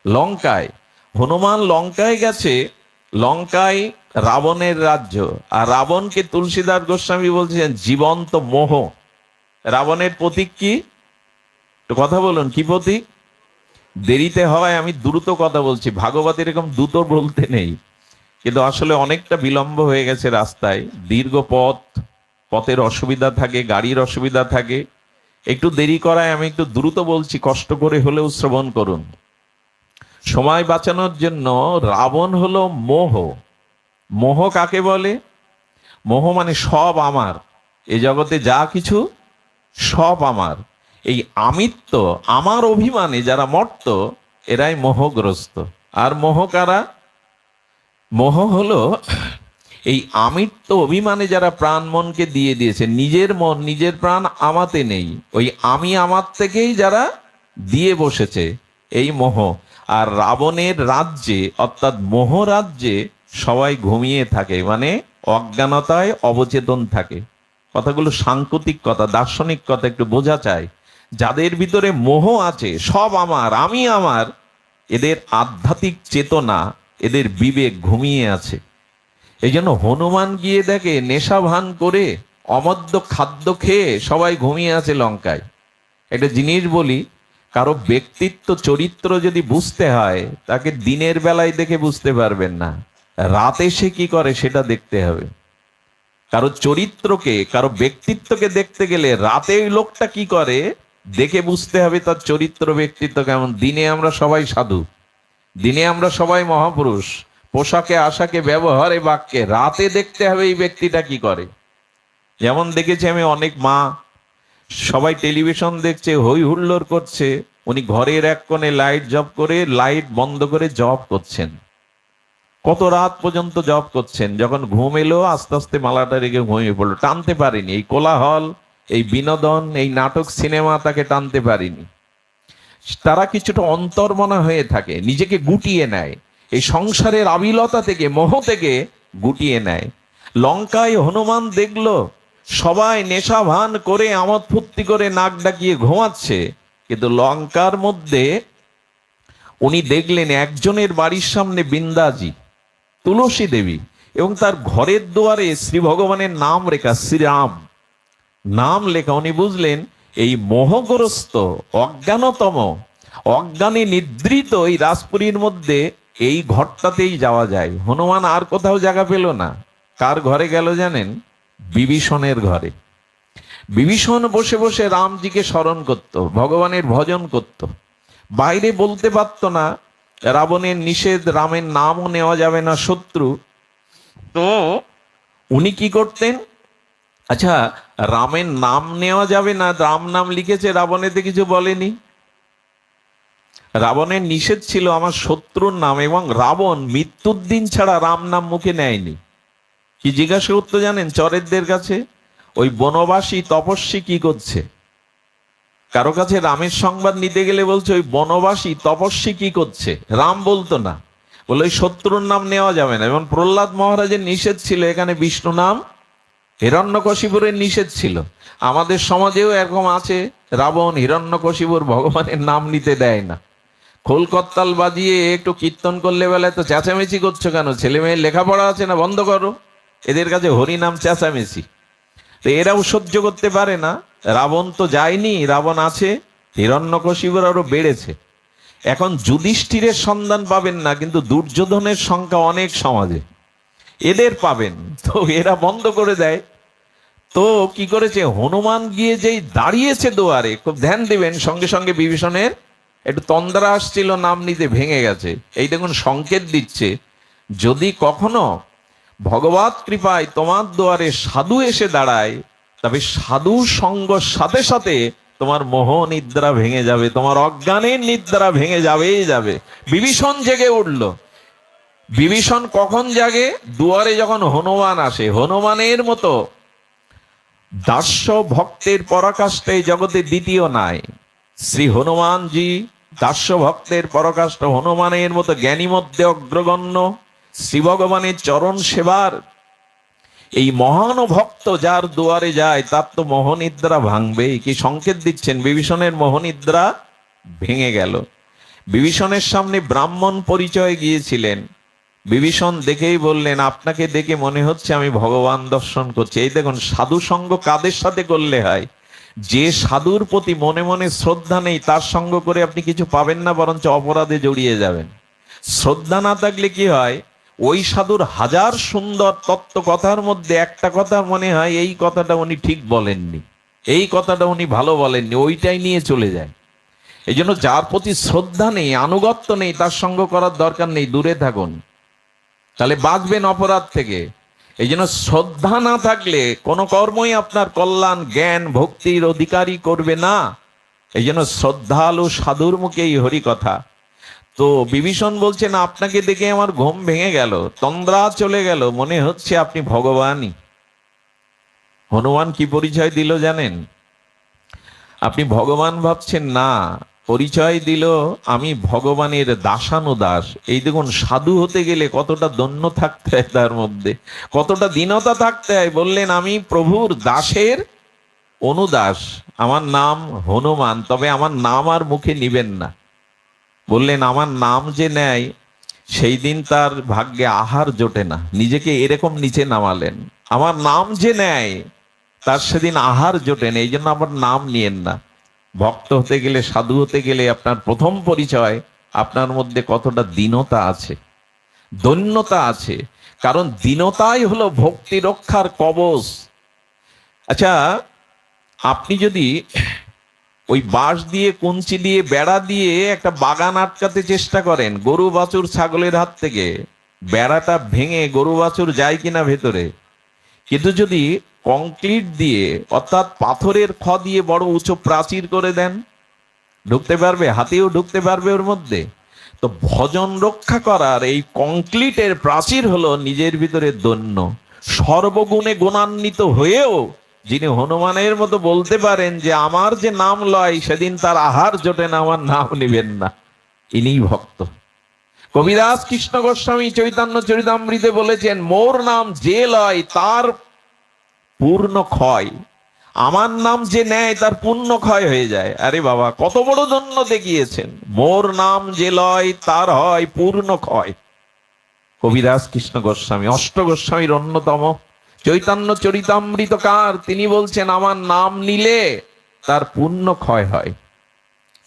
লঙ্কায়। হনুমান লঙ্কায় গেছে। লঙ্কায় রাবণের রাজ্য। আর রাবণকে তুলসীদাস গোস্বামী বলছেন জীবন্ত মোহ। রাবণের প্রতীক কি? একটু কথা বলুন, কি প্রতীক? দেরিতে হয়, আমি দ্রুত কথা বলছি, ভাগবত এরকম দ্রুত বলতে নেই, কিন্তু আসলে অনেকটা বিলম্ব হয়ে গেছে রাস্তায়। দীর্ঘ পথ, পথের অসুবিধা থাকে, গাড়ির অসুবিধা থাকে, একটু দেরি করায় আমি একটু দ্রুত বলছি, কষ্ট করে হলেও শ্রবণ করুন। সময় বাঁচানোর জন্য রাবণ হলো মোহ। মোহ কাকে বলে? মোহ মানে সব আমার, এ জগতে যা কিছু সব আমার। এই আমিত্ব, আমার অভিমানে যারা মর্ত, এরাই মোহগ্রস্ত। আর মোহ কারা? মোহ হলো এই আমিত্ব অভিমানে যারা প্রাণ মনকে দিয়ে দিয়েছে, নিজের মন নিজের প্রাণ আমাতে নেই, ওই আমি আমার থেকেই যারা দিয়ে বসেছে, এই মোহ। আর রাবণের রাজ্যে অর্থাৎ মোহ রাজ্যে সবাই ঘুমিয়ে থাকে, মানে অজ্ঞানতায় অবচেতন থাকে। কথাগুলো সাংকেতিক কথা, দার্শনিক কথা, একটু বোঝা চাই। যাদের ভিতরে মোহ আছে, সব আমার, আমি আমার, এদের আধ্যাত্মিক চেতনা, এদের বিবেক ঘুমিয়ে আছে। এই জন্য হনুমান গিয়ে দেখে নেশা ভান করে অমদ্য খাদ্য খেয়ে সবাই ঘুমিয়ে আছে লঙ্কায়। একটা জিনিস বলি, কারো ব্যক্তিত্ব চরিত্র যদি বুঝতে হয়, তাকে দিনের বেলায় দেখে বুঝতে পারবেন না, রাতে সে কি করে সেটা দেখতে হবে। কারো চরিত্রকে, কারো ব্যক্তিত্বকে দেখতে গেলে রাতে ওই লোকটা কি করে দেখে বুঝতে হবে তার চরিত্র ব্যক্তিত্ব কেমন। দিনে আমরা সবাই সাধু, দিনে আমরা সবাই মহাপুরুষ, পোশাকে আশাকে ব্যবহারে বাক্যে। রাতে দেখতে হবে এই ব্যক্তিটা কি করে। যেমন দেখেছি আমি অনেক মা, সবাই টেলিভিশন দেখছে, হই হুল্লোড় করছে, উনি ঘরের এক কোণে লাইট জব করে, লাইট বন্ধ করে জব করছেন, কত রাত পর্যন্ত জব করছেন। যখন ঘুম এলো আস্তে আস্তে মালাটা রেখে ঘুমিয়ে পড়লো, টানতে পারিনি। এই কোলাহল, এই বিনোদন, এই নাটক সিনেমা তাকে টানতে পারিনি। তারা কিছুটা অন্তর্মনা হয়ে থাকে, নিজেকে গুটিয়ে নেয়, এই সংসারের আবিলতা থেকে, মোহ থেকে গুটিয়ে নেয়। লঙ্কায় হনুমান দেখলো সবাই নেশা ভান করে আমোদ ফুর্তি করে নাক ডাকিয়ে ঘুমাচ্ছে, কিন্তু লঙ্কার মধ্যে উনি দেখলেন একজনের বাড়ির সামনে বৃন্দাজি, তুলসী দেবী, এবং তার ঘরের দুয়ারে শ্রী ভগবানের নাম লেখা, শ্রীরাম নাম লেখা। উনি বুঝলেন এই মোহগ্রস্ত অজ্ঞানতম, অজ্ঞানে নিদ্রিত এই রাজপুরীর মধ্যে এই ঘরটাতেই যাওয়া যায়। হনুমান আর কোথাও জায়গা পেল না। কার ঘরে গেল জানেন? বিভীষণের ঘরে। বিভীষণ বসে বসে রামজিকে স্মরণ করত, ভগবানের ভজন করত। বাইরে বলতে পারত না, রাবণের নিষেধ, রামের নামও নেওয়া যাবে না, শত্রু। তো উনি কি করতেন? আচ্ছা, রামের নাম নেওয়া যাবে না, রাম নাম লিখেছে, রাবণেতে কিছু বলেনি। রাবণের নিষেধ ছিল আমার শত্রুর নাম, এবং রাবণ মৃত্যুর দিন ছাড়া রাম নাম মুখে নেয়নি। কি জিজ্ঞাসা করতো জানেন চরেরদের কাছে? ওই বনবাসী তপস্বী কি করছে? কারো কাছে রামের সংবাদ নিতে গেলে বলছে ওই বনবাসী তপস্বী কি করছে, রাম বলতো না। বলে ওই শত্রুর নাম নেওয়া যাবে না। এবং প্রহ্লাদ মহারাজের নিষেধ ছিল এখানে বিষ্ণু নাম, হিরণ্যকশিপুরের নিষেধ ছিল। আমাদের সমাজেও এরকম আছে, রাবণ হিরণ্যকশিপুর ভগবানের নাম নিতে দেয় না। খোল করতাল বাজিয়ে একটু কীর্তন করলে বেলায় তো চেঁচামেচি করছো কেন? ছেলে মেয়ের লেখাপড়া আছে না, বন্ধ করো। এদের কাছে হরিনাম চেঁচামেচি, তো এরাও সহ্য করতে পারে না। রাবণ তো যায়নি, রাবণ আছে, হিরণ্যকশিপুর আরো বেড়েছে। এখন যুধিষ্ঠিরের সন্ধান পাবেন না, কিন্তু দুর্যোধনের সংখ্যা অনেক সমাজে, এদের পাবেন। তো এরা বন্ধ করে দেয়। তো কি করেছে, হনুমান গিয়ে যেই দাঁড়িয়েছে দুয়ারে, খুব ধ্যান দিবেন, সঙ্গে সঙ্গে বিভীষণের একটু তন্দ্রা আসছিল, নাম নিতে ভেঙে গেছে। এই দেখুন সংকেত দিচ্ছে, যদি কখনো ভগবত কৃপায় তোমার দুয়ারে সাধু এসে দাঁড়ায়, তবে সাধু সঙ্গ সাথে সাথে তোমার মোহ নিদ্রা ভেঙে যাবে, তোমার অজ্ঞানের নিদ্রা ভেঙে যাবেই যাবে। বিভীষণ জেগে উঠল। বিভীষণ কখন জাগে? দুয়ারে যখন হনুমান আসে। হনুমানের মতো দাস্য ভক্তের পরাকাষ্ঠে জগতে দ্বিতীয় নাই। শ্রী হনুমানজি দাস্য ভক্তের পরাকাষ্ঠ, হনুমানের মতো জ্ঞানী মধ্যে অগ্রগণ্য। শ্রী ভগবানের চরণ সেবার এই মহান ভক্ত যার দুয়ারে যায় তার তো মোহনিদ্রা ভাঙবেই। কি সংকেত দিচ্ছেন? বিভীষণের মোহনিদ্রা ভেঙে গেল। বিভীষণের সামনে ব্রাহ্মণ পরিচয় গিয়েছিলেন। বিভীষণ দেখেই বললেন, আপনাকে দেখে মনে হচ্ছে আমি ভগবান দর্শন করছি। এই দেখুন, সাধু সঙ্গ কাদের সাথে করলে হয়? যে সাধুর প্রতি মনে মনে শ্রদ্ধা নেই তার সঙ্গ করে আপনি কিছু পাবেন না, বরঞ্চ অপরাধে জড়িয়ে যাবেন। শ্রদ্ধা না থাকলে কি হয়, ওই সাধুর হাজার সুন্দর তত্ত্ব কথার মধ্যে একটা কথা মনে হয় এই কথাটা উনি ঠিক বলেননি, এই কথাটা উনি ভালো বলেননি, ওইটাই নিয়ে চলে যায়। এই জন্য যার প্রতি শ্রদ্ধা নেই, আনুগত্য নেই, তার সঙ্গ করার দরকার নেই, দূরে থাকুন, তাহলে বাঁচবেন অপরাধ থেকে। এই জন্য শ্রদ্ধা না থাকলে কোনো কর্মই আপনার কল্যাণ, জ্ঞান, ভক্তির অধিকারী করবে না। এই জন্য শ্রদ্ধালু সাধুর মুখেই হরি কথা। তো বিভীষণ বলছেন, আপনাকে দেখে আমার ঘুম ভেঙে গেল, তন্দ্রা চলে গেল, মনে হচ্ছে আপনি ভগবানই। হনুমান কি পরিচয় দিল জানেন? আপনি ভগবান ভাবছেন না, পরিচয় দিল আমি ভগবানের দাসানুদাস। এই দেখুন, সাধু হতে গেলে কতটা দন্য থাকতে হয়, তার মধ্যে কতটা দীনতা থাকতে হয়। বললেন আমি প্রভুর দাসের অনুদাস, আমার নাম হনুমান, তবে আমার নাম আর মুখে নিবেন না। বললেন আমার নাম যে নেয় সেই দিন তার ভাগ্যে আহার জোটে না, নিজেকে এরকম নিচে নামালেন। আমার নাম যে নেয় তার সেদিন আহার জোটে না, এই জন্য আমার নাম নিয়েন না। ভক্ত হতে গেলে, সাধু হতে গেলে আপনার প্রথম পরিচয় আপনার মধ্যে কতটা দীনতা আছে, দৈন্যতা আছে, কারণ দীনতাই হলো ভক্তি রক্ষার কবচ। আচ্ছা, আপনি যদি ওই বাঁশ দিয়ে, কঞ্চি দিয়ে, বেড়া দিয়ে একটা বাগান আটকাতে চেষ্টা করেন গরু বাছুর ছাগলের হাত থেকে, বেড়াটা ভেঙে গরু বাছুর যায় কিনা ভেতরে? কিন্তু যদি কংক্রিট দিয়ে, অর্থাৎ পাথরের খ দিয়ে বড় উঁচু প্রাচীর করে দেন, ঢুকতে পারবে? হাতিও ঢুকতে পারবে ওর মধ্যে? তো ভজন রক্ষা করার এই কংক্রিটের প্রাচীর হলো নিজের ভিতরে দন্য। সর্বগুণে গুণান্বিত হয়েও যিনি হনুমানের মতো বলতে পারেন যে আমার যে নাম লয় সেদিন তার আহার জোটে না, আমার নাম নিবেন না, ইনি ভক্ত। কবিদাস কৃষ্ণ গোস্বামী চৈতন্য চরিতামৃতে বলেছেন, মোর নাম যে লয় তার পূর্ণ ক্ষয়, আমার নাম যে নেয় তার পূর্ণ ক্ষয় হয়ে যায়। আরে বাবা, কত বড় ধন্য দেখিয়েছেন! মোর নাম যে লয় তার হয় পূর্ণ ক্ষয়। কবিদাস কৃষ্ণ গোস্বামী, অষ্ট গোস্বামীর অন্যতম, চৈতন্য চরিতামৃতকার, তিনি বলছেন আমার নাম নিলে তার পূর্ণ ক্ষয় হয়।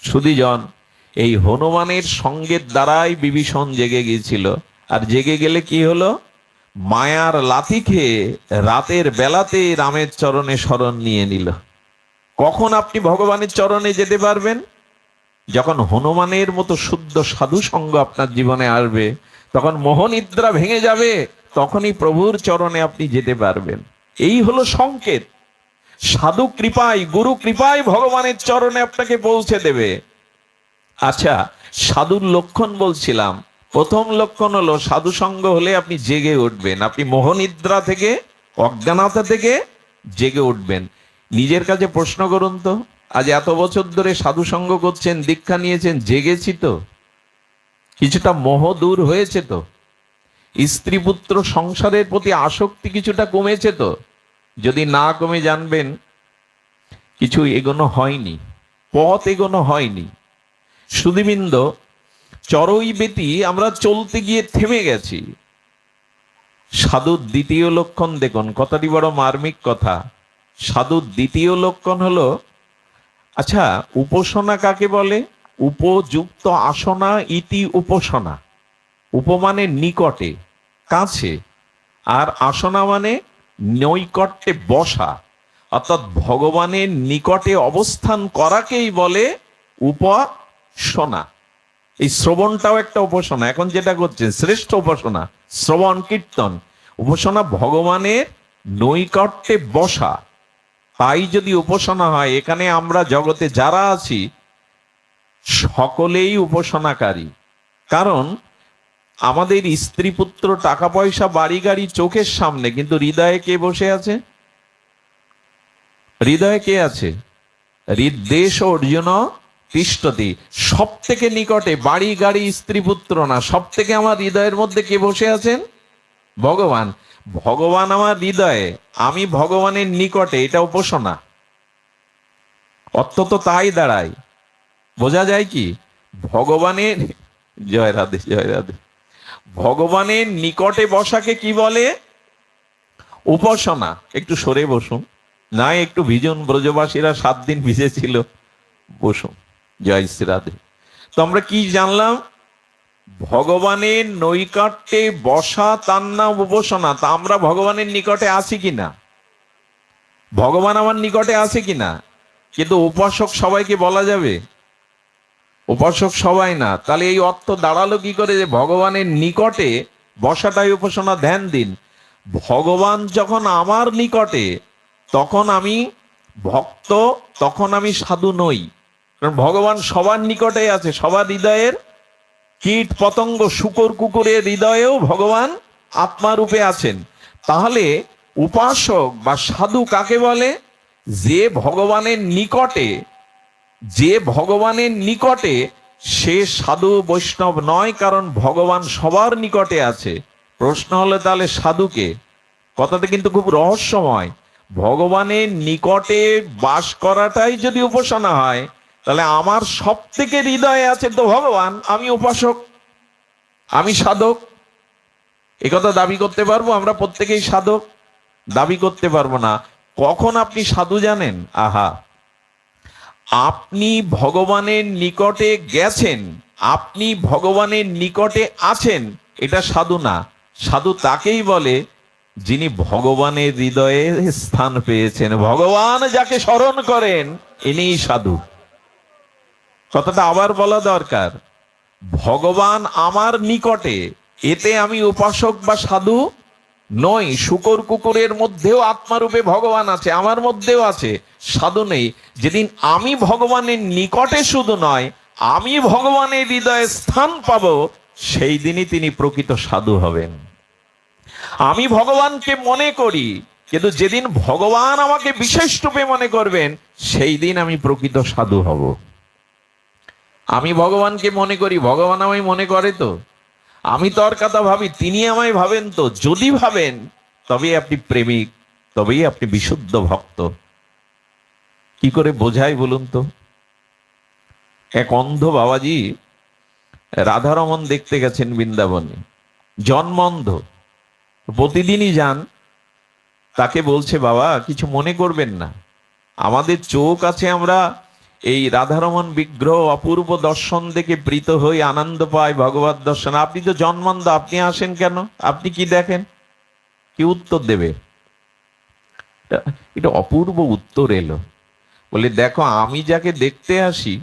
সুধীজন, এই হনুমানের সঙ্গের দ্বারাই বিভীষণ জেগে গিয়েছিল। আর জেগে গেলে কি হলো? মায়ার লাথি খেয়ে রাতের বেলাতে রামের চরণে শরণ নিয়ে নিল। কখন আপনি ভগবানের চরণে যেতে পারবেন? যখন হনুমানের মতো শুদ্ধ সাধু সঙ্গ আপনার জীবনে আসবে, তখন মোহনিদ্রা ভেঙে যাবে, তখনই প্রভুর চরণে আপনি যেতে পারবেন। এই হলো সংকেত। সাধু কৃপায়, গুরু কৃপায় ভগবানের চরণে আপনাকে পৌঁছে দেবে। আচ্ছা, সাধুর লক্ষণ বলছিলাম। প্রথম লক্ষণ হলো সাধু সঙ্গ হলে আপনি জেগে উঠবেন, আপনি মোহনিদ্রা থেকে, অজ্ঞানতা থেকে জেগে উঠবেন। নিজের কাছে প্রশ্ন করুন তো, আজ এত বছর ধরে সাধু সঙ্গ করছেন, দীক্ষা নিয়েছেন, জেগেছি তো? কিছুটা মোহ দূর হয়েছে তো? স্ত্রী পুত্র সংসারের প্রতি আসক্তি কিছুটা কমেছে তো? যদি না কমে, জানবেন কিছু এগোনো হয়নি, পথ এগোনো হয়নি। সুধীবৃন্দ, চড়ই বেতি আমরা চলতে গিয়ে থেমে গেছি। সাধুর দ্বিতীয় লক্ষণ দেখুন, কথাটি বড় মার্মিক কথা। সাধুর দ্বিতীয় লক্ষণ হলো, আচ্ছা, উপাসনা কাকে বলে? উপযুক্ত আসনা ইতি উপাসনা। উপ মানে নিকটে, কাছে, আর আসনা মানে নৈকট্যে বসা, অর্থাৎ ভগবানের নিকটে অবস্থান করাকেই বলে উপাসনা। এই শ্রবণটাও একটা উপাসনা। এখন যেটা করছেন শ্রেষ্ঠ উপাসনা, শ্রবণ কীর্তন। উপাসনা ভগবানের নৈকট্যে বসা, তাই যদি উপাসনা হয়। এখানে আমরা জগতে যারা আছি সকলেই উপাসনাকারী। কারণ আমাদের স্ত্রী পুত্র, টাকা পয়সা, বাড়ি গাড়ি চোখের সামনে, কিন্তু হৃদয়ে কে বসে আছে? হৃদয়ে কে আছে? হৃদ্দেশ অর্জুন তিষ্ঠতি। সব থেকে নিকটে, বাড়ি গাড়ি স্ত্রী পুত্র না, সব থেকে আমার হৃদয়ের মধ্যে কে বসে আছেন? ভগবান। ভগবান আমার হৃদয়ে, আমি ভগবানের নিকটে, এটা উপাসনা। অর্থ তো তাই দাঁড়ায়। বোঝা যায় কি? ভগবানের, জয় রাধে জয় রাধে, ভগবানের নিকটে বসাকে কি বলে? উপাসনা। একটু সরে বসুন, না একটু ভিজুন, ব্রজবাসীরা 7 দিন ভিজেছিল, বসুন। জয় শ্রী রাধে। তো আমরা কি জানলাম? ভগবানের নৈকট্যে বসা তার নাম উপাসনা। তা আমরা ভগবানের নিকটে আছি কিনা? ভগবান আমার নিকটে আছে কিনা? কিন্তু উপাসক সবাইকে বলা যাবে? উপাসক সবাই না। তাহলে এই অর্থ দাঁড়ালো কি করে যে ভগবানের নিকটে বসাটাই উপাসনা? ধ্যান দিন, ভগবান যখন আমার নিকটে, তখন আমি ভক্ত, তখন আমি সাধু নই। কারণ ভগবান সবার নিকটে আছে, সবার হৃদয়ের কীট পতঙ্গ শূকর কুকুরের হৃদয়েও ভগবান আত্মারূপে আছেন। তাহলে উপাসক বা সাধু কাকে বলে? যে ভগবানের নিকটে, যে ভগবানের নিকটে, সে সাধু বৈষ্ণব নয়, কারণ ভগবান সবার নিকটে আছে। প্রশ্ন হলো তাহলে সাধুকে? কথাটা কিন্তু খুব রহস্যময়। ভগবানের নিকটে বাস করাটাই যদি উপাসনা হয়, তাহলে আমার সব থেকে হৃদয়ে আছে তো ভগবান, আমি উপাসক, আমি সাধক। একথা দাবি করতে পারবো? আমরা প্রত্যেকেই সাধক? দাবি করতে পারবো না। কখন আপনি সাধু জানেন? আহা, আপনি ভগবানের নিকটে গেছেন, আপনি ভগবানের নিকটে আছেন, এটা সাধু না। সাধু তাকেই বলে যিনি ভগবানের হৃদয়ে স্থান পেয়েছেন। ভগবান যাকে স্মরণ করেন, ইনিই সাধু। কথাটা আবার বলা দরকার। ভগবান আমার নিকটে, এতে আমি উপাসক বা সাধু নই। শূকর কুকুরের মধ্যেও আত্মারূপে ভগবান আছে, আমার মধ্যেও আছে, সাধু নেই। যেদিন আমি ভগবানের নিকটে শুধু নয়, আমি ভগবানের হৃদয়ে স্থান পাবো, সেই দিনই তিনি প্রকৃত সাধু হবেন। আমি ভগবানকে মনে করি, কিন্তু যেদিন ভগবান আমাকে বিশেষ রূপে মনে করবেন, সেই দিন আমি প্রকৃত সাধু হব। আমি ভগবানকে মনে করি, ভগবান আমায় মনে করে তো? আমি তোর কথা ভাবি, তিনি আমায় ভাবেন তো? যদি ভাবেন, তবেই আপনি প্রেমিক, তবেই আপনি বিশুদ্ধ ভক্ত। কি করে বোঝাই বলুন তো? এক অন্ধ বাবাজি রাধারমন দেখতে গেছেন বৃন্দাবনে, জন্মন্ধ, প্রতিদিনই যান। তাকে বলছে, বাবা কিছু মনে করবেন না, আমাদের চোখ আছে, আমরা এই রাধারমন বিগ্রহ অপূর্ব দর্শন দেখে প্রীত হই, আনন্দ পাই, ভগবত দর্শন। আপনি তো জন্মান্ধ, আপনি আসেন কেন? আপনি কি দেখেন? কি উত্তর দেবে? এটা অপূর্ব উত্তর এলো। বলে, দেখো, আমি যাকে দেখতে আসি,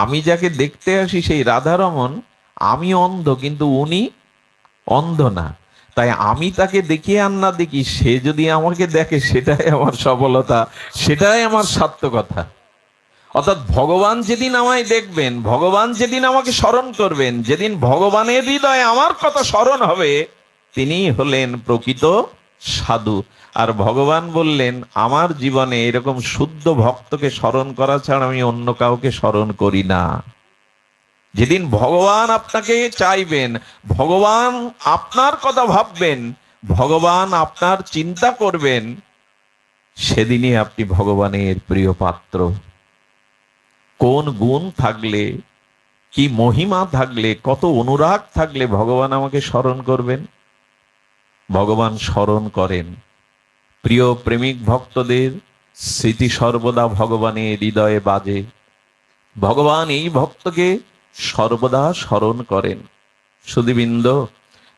আমি যাকে দেখতে আসি সেই রাধারমন, আমি অন্ধ, কিন্তু উনি অন্ধ না। তাই আমি তাকে দেখি আর না দেখি, সে যদি আমাকে দেখে, সেটাই আমার সফলতা, সেটাই আমার সার্থকতা। অর্থাৎ ভগবান যেদিন আমায় দেখবেন, ভগবান যেদিন আমাকে স্মরণ করবেন, যেদিন ভগবানের হৃদয়ে আমার কথা স্মরণ হবে, তিনি হলেন প্রকৃত সাধু। আর ভগবান বললেন, আমার জীবনে এরকম শুদ্ধ ভক্তকে স্মরণ করা ছাড়া আমি অন্য কাউকে স্মরণ করি না। যেদিন ভগবান আপনাকে চাইবেন, ভগবান আপনার কথা ভাববেন, ভগবান আপনার চিন্তা করবেন, সেদিনই আপনি ভগবানের প্রিয় পাত্র। কোন গুণ থাকলে, কি মহিমা থাকলে, কত অনুরাগ থাকলে ভগবান আমাকে স্মরণ করবেন? ভগবান স্মরণ করেন প্রিয় প্রেমিক ভক্তদের। স্মৃতি সর্বদা ভগবানের হৃদয়ে বাজে। ভগবান এই ভক্তকে সর্বদা স্মরণ করেন। সুধীবৃন্দ,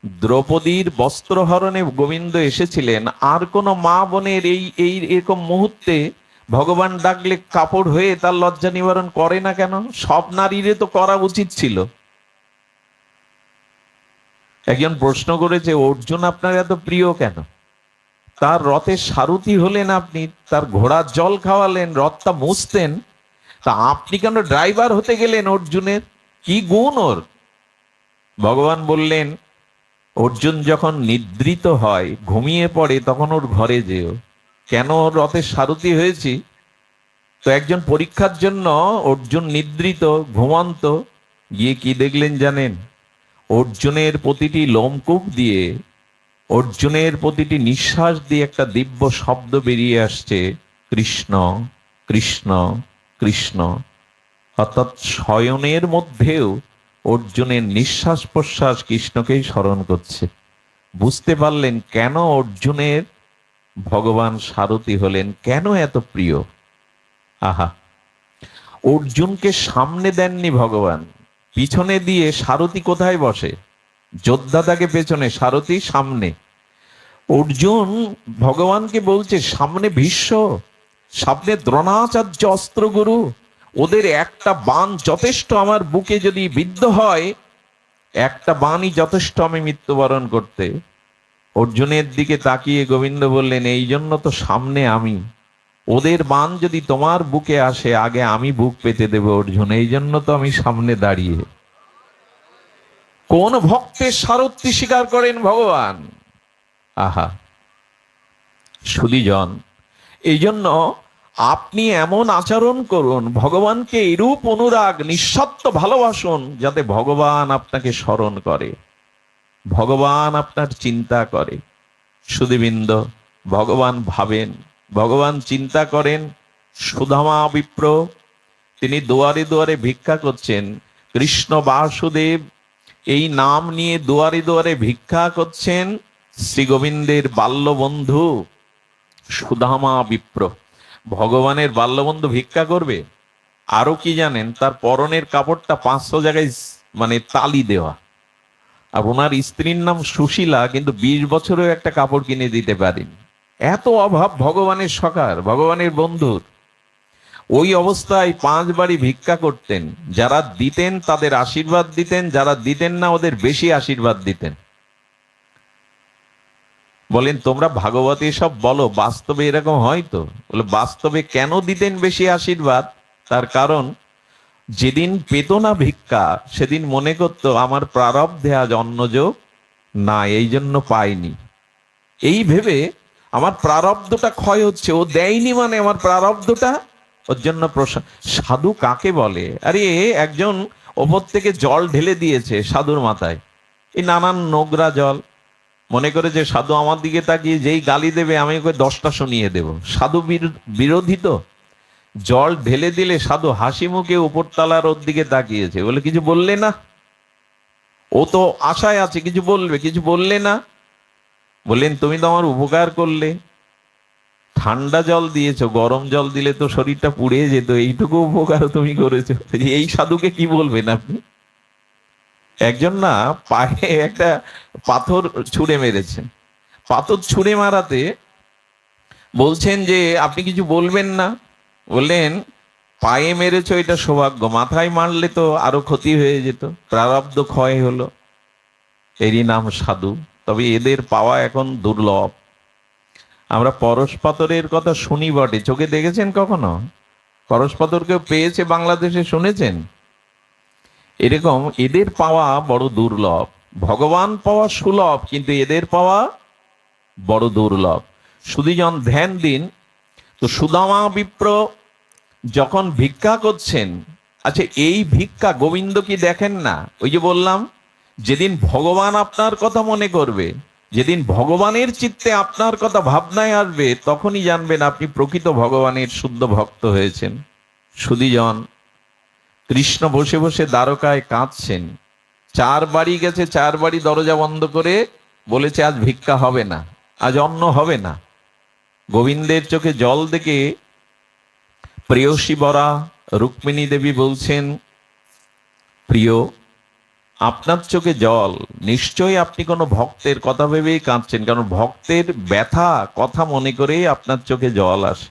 দ্রৌপদীর বস্ত্রহরণে গোবিন্দ এসেছিলেন, আর কোন মা বোনের এই এরকম মুহূর্তে ভগবান ডাকলে কাপড় হয়ে তার লজ্জা নিবারণ করে না কেন? সব নারীরে তো করা উচিত ছিল। একজন প্রশ্ন করেছে, অর্জুন আপনার এত প্রিয় কেন? তার রথের সারথি হলেন আপনি, তার ঘোড়ার জল খাওয়ালেন, রথটা মুছতেন, তা আপনি কেন ড্রাইভার হতে গেলেন অর্জুনের? কি গুণ ওর? ভগবান বললেন, অর্জুন যখন নিদ্রিত হয়, ঘুমিয়ে পড়ে, তখন ওর ঘরে যেও। কেন রথের সারথি হয়েছি? তো একজন পরীক্ষার জন্য অর্জুন নিদ্রিত, ঘুমন্ত, গিয়ে কি দেখলেন জানেন? অর্জুনের প্রতিটি লোমকূপ দিয়ে, অর্জুনের প্রতিটি নিঃশ্বাস দিয়ে একটা দিব্য শব্দ বেরিয়ে আসছে, কৃষ্ণ কৃষ্ণ কৃষ্ণ। অর্থাৎ শয়নের মধ্যেও অর্জুনের নিঃশ্বাস প্রশ্বাস কৃষ্ণকেই স্মরণ করছে। বুঝতে পারলেন কেন অর্জুনের ভগবান সারথি হলেন, কেন এত প্রিয়। আহা, অর্জুনকে সামনে দেননি ভগবান, পিছনে দিয়ে। সারথি কোথায় বসে? যোদ্ধা থাকে পেছনে, সারথি সামনে। অর্জুন ভগবানকে বলছে, সামনে ভীষ্ম, সামনে দ্রোণাচার্য অস্ত্রগুরু, ওদের একটা বাণ যথেষ্ট আমার বুকে যদি বিদ্ধ হয়, একটা বাণই যথেষ্ট আমি মৃত্যুবরণ করতে। অর্জুনের দিকে তাকিয়ে গোবিন্দ বললেন, এই জন্য তো সামনে আমি। ওদের বাণ যদি তোমার বুকে আসে, আগে আমি বুক পেতে দেব অর্জুন, এই জন্য তো আমি সামনে দাঁড়িয়ে। কোন ভক্তের সারথি স্বীকার করেন ভগবান? আহা সুধীজন, এই জন্য আপনি এমন আচরণ করুন, ভগবানকে এরূপ অনুরাগ নিঃস্বার্থ ভালোবাসুন, যাতে ভগবান আপনাকে স্মরণ করে, ভগবান আপনার চিন্তা করে। সুধীবৃন্দ, ভগবান ভাবেন, ভগবান চিন্তা করেন। সুদামা বিপ্র, তিনি দুয়ারে দুয়ারে ভিক্ষা করছেন। কৃষ্ণ বাসুদেব এই নাম নিয়ে দুয়ারে দুয়ারে ভিক্ষা করছেন। শ্রী গোবিন্দের বাল্যবন্ধু সুদামা বিপ্র, ভগবানের বাল্যবন্ধু ভিক্ষা করবে। আরো কি জানেন? তার পরনের কাপড়টা 500 জায়গায় মানে তালি দেওয়া। আর ওনার স্ত্রীর নাম সুশীলা, কিন্তু 20 বছরেও একটা কাপড় কিনে দিতে পারেন। এত অভাব ভগবানের সখার, ভগবানের বন্ধুর। ওই অবস্থায় 5 বাড়ি ভিক্ষা করতেন। যারা দিতেন তাদের আশীর্বাদ দিতেন, যারা দিতেন না ওদের বেশি আশীর্বাদ দিতেন। বলেন, তোমরা ভাগবতে সব বলো, বাস্তবে এরকম হয় তো? বলে, বাস্তবে কেন দিতেন বেশি আশীর্বাদ? তার কারণ, যেদিন পেত না ভিক্ষা, সেদিন মনে করতো আমার প্রারব্ধে আজ অন্নযোগ না, এই জন্য পাইনি। এই ভেবে আমার প্রারব্ধটা ক্ষয় হচ্ছে, ও দেয়নি মানে আমার প্রারব্ধটা ওর জন্য সাধু কাকে বলে? আরে একজন ওপর থেকে জল ঢেলে দিয়েছে সাধুর মাথায়, এই নানান নোংরা জল। মনে করে যে সাধু আমার দিকে তাকিয়ে যেই গালি দেবে আমি ওকে 10টা শুনিয়ে দেব। সাধু বিরোধী তো। জল ঢেলে দিলে সাধু হাসি মুখে উপরতলার ওর দিকে তাকিয়েছে, বলে কিছু বললে না? ও তো আশায় আছে কিছু বলবে, কিছু বললে না। বললেন, তুমি তো আমার উপকার করলে, ঠান্ডা জল দিয়েছো, গরম জল দিলে তো শরীরটা পুড়ে যেত, এইটুকু উপকার তুমি করেছো। এই সাধুকে কি বলবেন আপনি? একজন না পায়ে একটা পাথর ছুঁড়ে মেরেছেন। পাথর ছুঁড়ে মারাতে বলছেন যে আপনি কিছু বলবেন না। বললেন, পায়ে মেরেছো এটা সৌভাগ্য, মাথায় মারলে তো আরো ক্ষতি হয়ে যেত, প্রারব্ধ ক্ষয় হলো। এরই নাম সাধু। তবে এদের পাওয়া এখন দুর্লভ। আমরা পরশ পাথরের কথা শুনি বটে, চোখে দেখেছেন কখনো? পরশ পাথর কেউ পেয়েছে বাংলাদেশে, শুনেছেন? এরকম এদের পাওয়া বড় দুর্লভ। ভগবান পাওয়া সুলভ, কিন্তু এদের পাওয়া বড় দুর্লভ। সুধীজন, ধ্যান দিন তো। সুদামা বিপ্র যখন ভিক্ষা করছেন, আচ্ছা এই ভিক্ষা গোবিন্দ কি দেখেন না? ওই যে বললাম, যেদিন ভগবান আপনার কথা মনে করবে, যেদিন ভগবানের চিত্তে আপনার কথা ভাবনায় আসবে, তখনই জানবেন আপনি প্রকৃত ভগবানের শুদ্ধ ভক্ত হয়েছেন। সুধীজন, কৃষ্ণ বসে বসে দ্বারকায় কাঁদছেন। 4 বাড়ি গেছে, 4 বাড়ি দরজা বন্ধ করে বলেছে আজ ভিক্ষা হবে না, আজ অন্ন হবে না। গোবিন্দের চোখে জল দেখে প্রেয়সী বরা রুক্মিণী দেবী বলছেন, প্রিয়, আপনার চোখে জল, নিশ্চয়ই আপনি কোনো ভক্তের কথা ভেবেই কাঁদছেন, কারণ ভক্তের ব্যথা কথা মনে করেই আপনার চোখে জল আসে।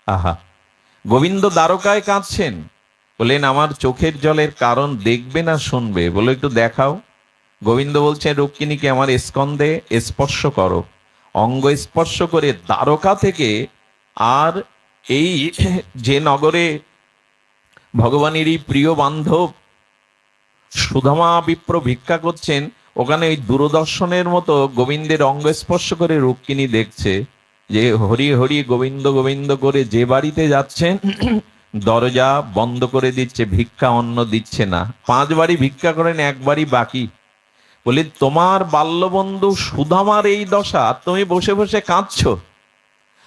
আহা, গোবিন্দ দ্বারকায় কাঁদছেন। বলেন, আমার চোখের জলের কারণ দেখবে না শুনবে? বলে একটু দেখাও। গোবিন্দ বলছেন, রুক্মিণীকে আমার স্কন্ধে স্পর্শ করো। অঙ্গ স্পর্শ করে দ্বারকা থেকে, আর এই যে নগরে ভগবানেরই প্রিয় বান্ধব সুদামা বিপ্র ভিক্ষা করছেন, ওখানে ওই দূরদর্শনের মতো গোবিন্দের অঙ্গ স্পর্শ করে রুক্মিণী দেখছে। যে হরি হরি গোবিন্দ গোবিন্দ করে যে বাড়িতে যাচ্ছেন দরজা বন্ধ করে দিচ্ছে, ভিক্ষা অন্ন দিচ্ছে না। 5 বাড়ি ভিক্ষা করেন, 1 বাড়ি বাকি। বলে তোমার বাল্যবন্ধু সুদামার এই দশা, তুমি বসে বসে কাঁদছো।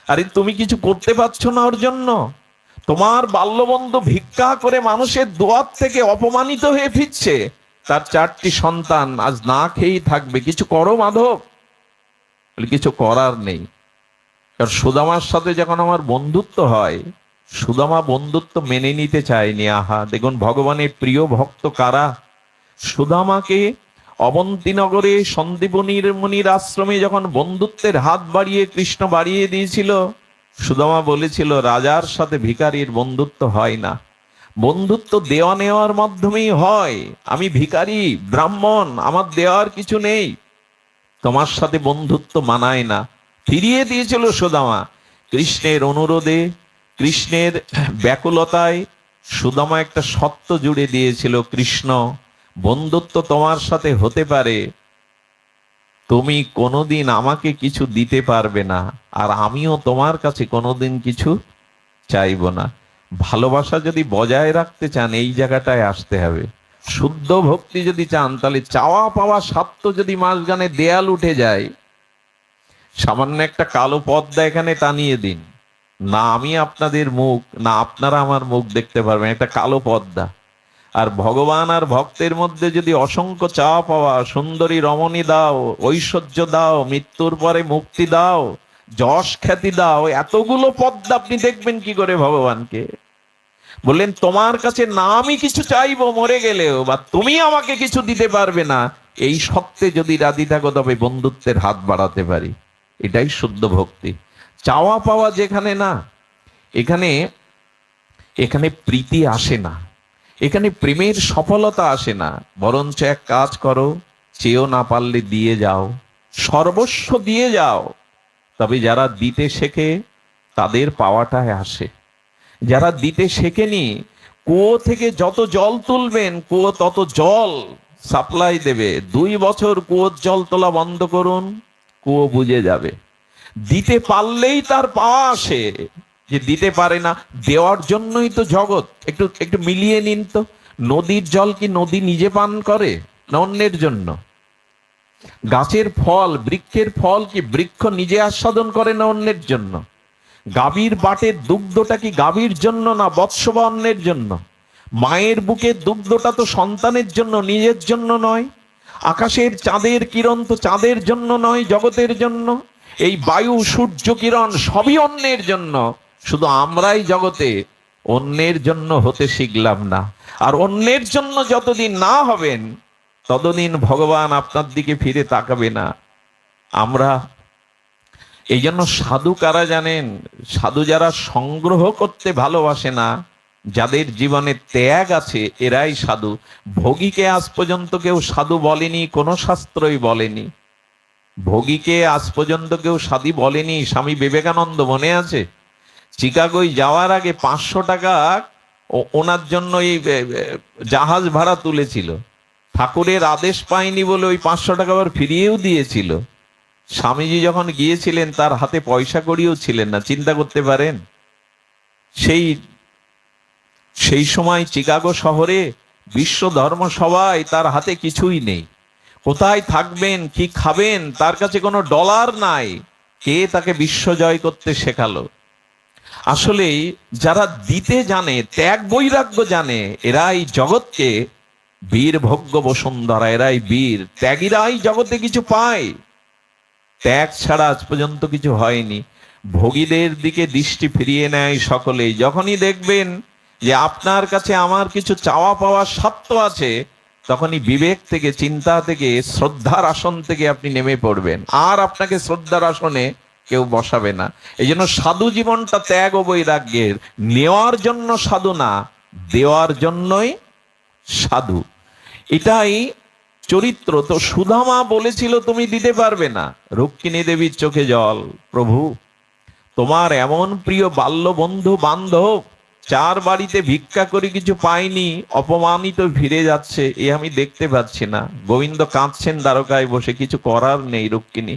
আরে তুমি কিছু করতে পারছো না ওর জন্য? তোমার বাল্যবন্ধু ভিক্ষা করে মানুষের দুয়ার থেকে অপমানিত হয়ে ফিরছে, তার 4টি সন্তান আজ না খেয়েই থাকবে, কিছু করো মাধব। কিছু করার নেই। কারণ সুদামার সাথে যখন আমার বন্ধুত্ব হয়, সুদামা বন্ধুত্ব মেনে নিতে চায়নি। আহা, দেখুন ভগবানের প্রিয় ভক্ত কারা। সুদামাকে অবন্তীনগরে সন্দীপনীর মুনির আশ্রমে যখন বন্ধুত্বের হাত বাড়িয়ে কৃষ্ণ বাড়িয়ে দিয়েছিল, সুদামা বলেছিল রাজার সাথে ভিখারির বন্ধুত্ব হয় না, বন্ধুত্ব দেওয়া নেওয়ার মাধ্যমেই হয়। আমি ভিখারি ব্রাহ্মণ, আমার দেওয়ার কিছু নেই, তোমার সাথে বন্ধুত্ব মানায় না। ফিরিয়ে দিয়েছিল সুদামা। কৃষ্ণের অনুরোধে, কৃষ্ণের ব্যাকুলতায় সুদামা একটা সত্য জুড়ে দিয়েছিল, কৃষ্ণ বন্ধুত্ব তোমার সাথে হতে পারে, তুমি কোনোদিন আমাকে কিছু দিতে পারবে না, আর আমিও তোমার কাছে কোনোদিন কিছু চাইব না। ভালোবাসা যদি বজায় রাখতে চান এই জায়গাটায় আসতে হবে। শুদ্ধ ভক্তি যদি চান, তাহলে চাওয়া পাওয়া স্বার্থ যদি মাঝখানে দেয়াল উঠে যায়, সামান্য একটা কালো পর্দা এখানে টানিয়ে দিন, না আমি আপনাদের মুখ, না আপনারা আমার মুখ দেখতে পারবেন, একটা কালো পর্দা। আর ভগবান আর ভক্তের মধ্যে যদি অসংখ্য চাওয়া পাওয়া, সুন্দরী রমণী দাও, ঐশ্বর্য দাও, মৃত্যুর পরে মুক্তি দাও, যশ খ্যাতি দাও, এতগুলো পদ্মা আপনি দেখবেন কি করে ভগবানকে? বললেন তোমার কাছে না আমি কিছু চাইবো মরে গেলেও, বা তুমি আমাকে কিছু দিতে পারবে না, এই সত্যে যদি রাজি থাকো তবে বন্ধুত্বের হাত বাড়াতে পারি। এটাই শুদ্ধ ভক্তি। চাওয়া পাওয়া যেখানে না, এখানে এখানে প্রীতি আসে না, এখানে প্রেমের সফলতা আসে না। বরঞ্চ এক কাজ করো, চেয়েও না পারলে দিয়ে যাও, সর্বস্ব দিয়ে যাও। তবে যারা দিতে শেখে তাদের পাওয়াটাই আসে। যারা দিতে শেখেনি, কুয়ো থেকে যত জল তুলবেন কুয়ো তত জল সাপ্লাই দেবে। 2 বছর কুয়োর জল তোলা বন্ধ করুন, কুয়ো বুঝে যাবে। দিতে পারলেই তার পাওয়া আসে, যে দিতে পারে না, দেওয়ার জন্যই তো জগৎ। একটু একটু মিলিয়ে নিন তো, নদীর জল কি নদী নিজে পান করে না অন্যের জন্য? গাছের ফল, বৃক্ষের ফল কি বৃক্ষ নিজে আস্বাদন করে না অন্যের জন্য? গাভীর বাটের দুগ্ধটা কি গাভীর জন্য না বৎস বা অন্যের জন্য? মায়ের বুকের দুগ্ধটা তো সন্তানের জন্য, নিজের জন্য নয়। আকাশের চাঁদের কিরণ তো চাঁদের জন্য নয়, জগতের জন্য। এই বায়ু সূর্য কিরণ সবই অন্যের জন্য। শুধু আমরাই জগতে অন্যের জন্য হতে শিখলাম না। আর অন্যের জন্য যতদিন না হবেন, ততদিন ভগবান আপনার দিকে ফিরে তাকাবে না। আমরা এই জন্য সাধু কারা জানেন? সাধু যারা সংগ্রহ করতে ভালোবাসে না, যাদের জীবনে ত্যাগ আছে, এরাই সাধু। ভোগীকে আজ পর্যন্ত কেউ সাধু বলেনি, কোনো শাস্ত্রই বলেনি। ভোগীকে আজ পর্যন্ত কেউ সাধু বলেনি। স্বামী বিবেকানন্দ মনে আছে, চিকাগোয় যাওয়ার আগে 500 টাকা ওনার জন্য এই জাহাজ ভাড়া তুলেছিল। ঠাকুরের আদেশ পায়নি বলে ওই 500 টাকা আবার ফিরিয়েও দিয়েছিল। স্বামীজি যখন গিয়েছিলেন তার হাতে পয়সা কড়িও ছিলেন না, চিন্তা করতে পারেন। সেই সময় চিকাগো শহরে বিশ্ব ধর্ম সভায় তার হাতে কিছুই নেই। কোথায় থাকবেন, কি খাবেন, তার কাছে কোনো ডলার নাই। কে তাকে বিশ্ব জয় করতে শেখালো? আসলেই যারা দিতে জানে, ত্যাগ বৈরাগ্য জানে, এরাই জগৎকে বীর ভোগ্য বসুন্ধরা, এরাই বীর। ত্যাগীরাই জগতে কিছু পায়। ত্যাগ ছাড়া আজ পর্যন্ত কিছু হয়নি। ভোগীদের দিকে দৃষ্টি ফিরিয়ে নেয় সকলেই। যখনই দেখবেন যে আপনার কাছে আমার কিছু চাওয়া পাওয়ার স্বার্থ আছে, তখনই বিবেক থেকে, চিন্তা থেকে, শ্রদ্ধার আসন থেকে আপনি নেমে পড়বেন। আর আপনাকে শ্রদ্ধার আসনে কেউ বসাবে না। এই জন্য সাধু জীবনটা ত্যাগ ও বৈরাগ্যের। নেওয়ার জন্য সাধু না, দেওয়ার জন্যই সাধু। এটাই চরিত্র। তো সুদামা বলেছিল তুমি দিতে পারবে না। রুক্মিণী দেবীর চোখে জল। প্রভু, তোমার এমন প্রিয় বাল্য বন্ধু বান্ধব 4 বাড়িতে ভিক্ষা করে কিছু পায়নি, অপমানিত ফিরে যাচ্ছে, এ আমি দেখতে পাচ্ছি না। গোবিন্দ কাঁদছেন দ্বারকায় বসে, কিছু করার নেই। রুক্মিণী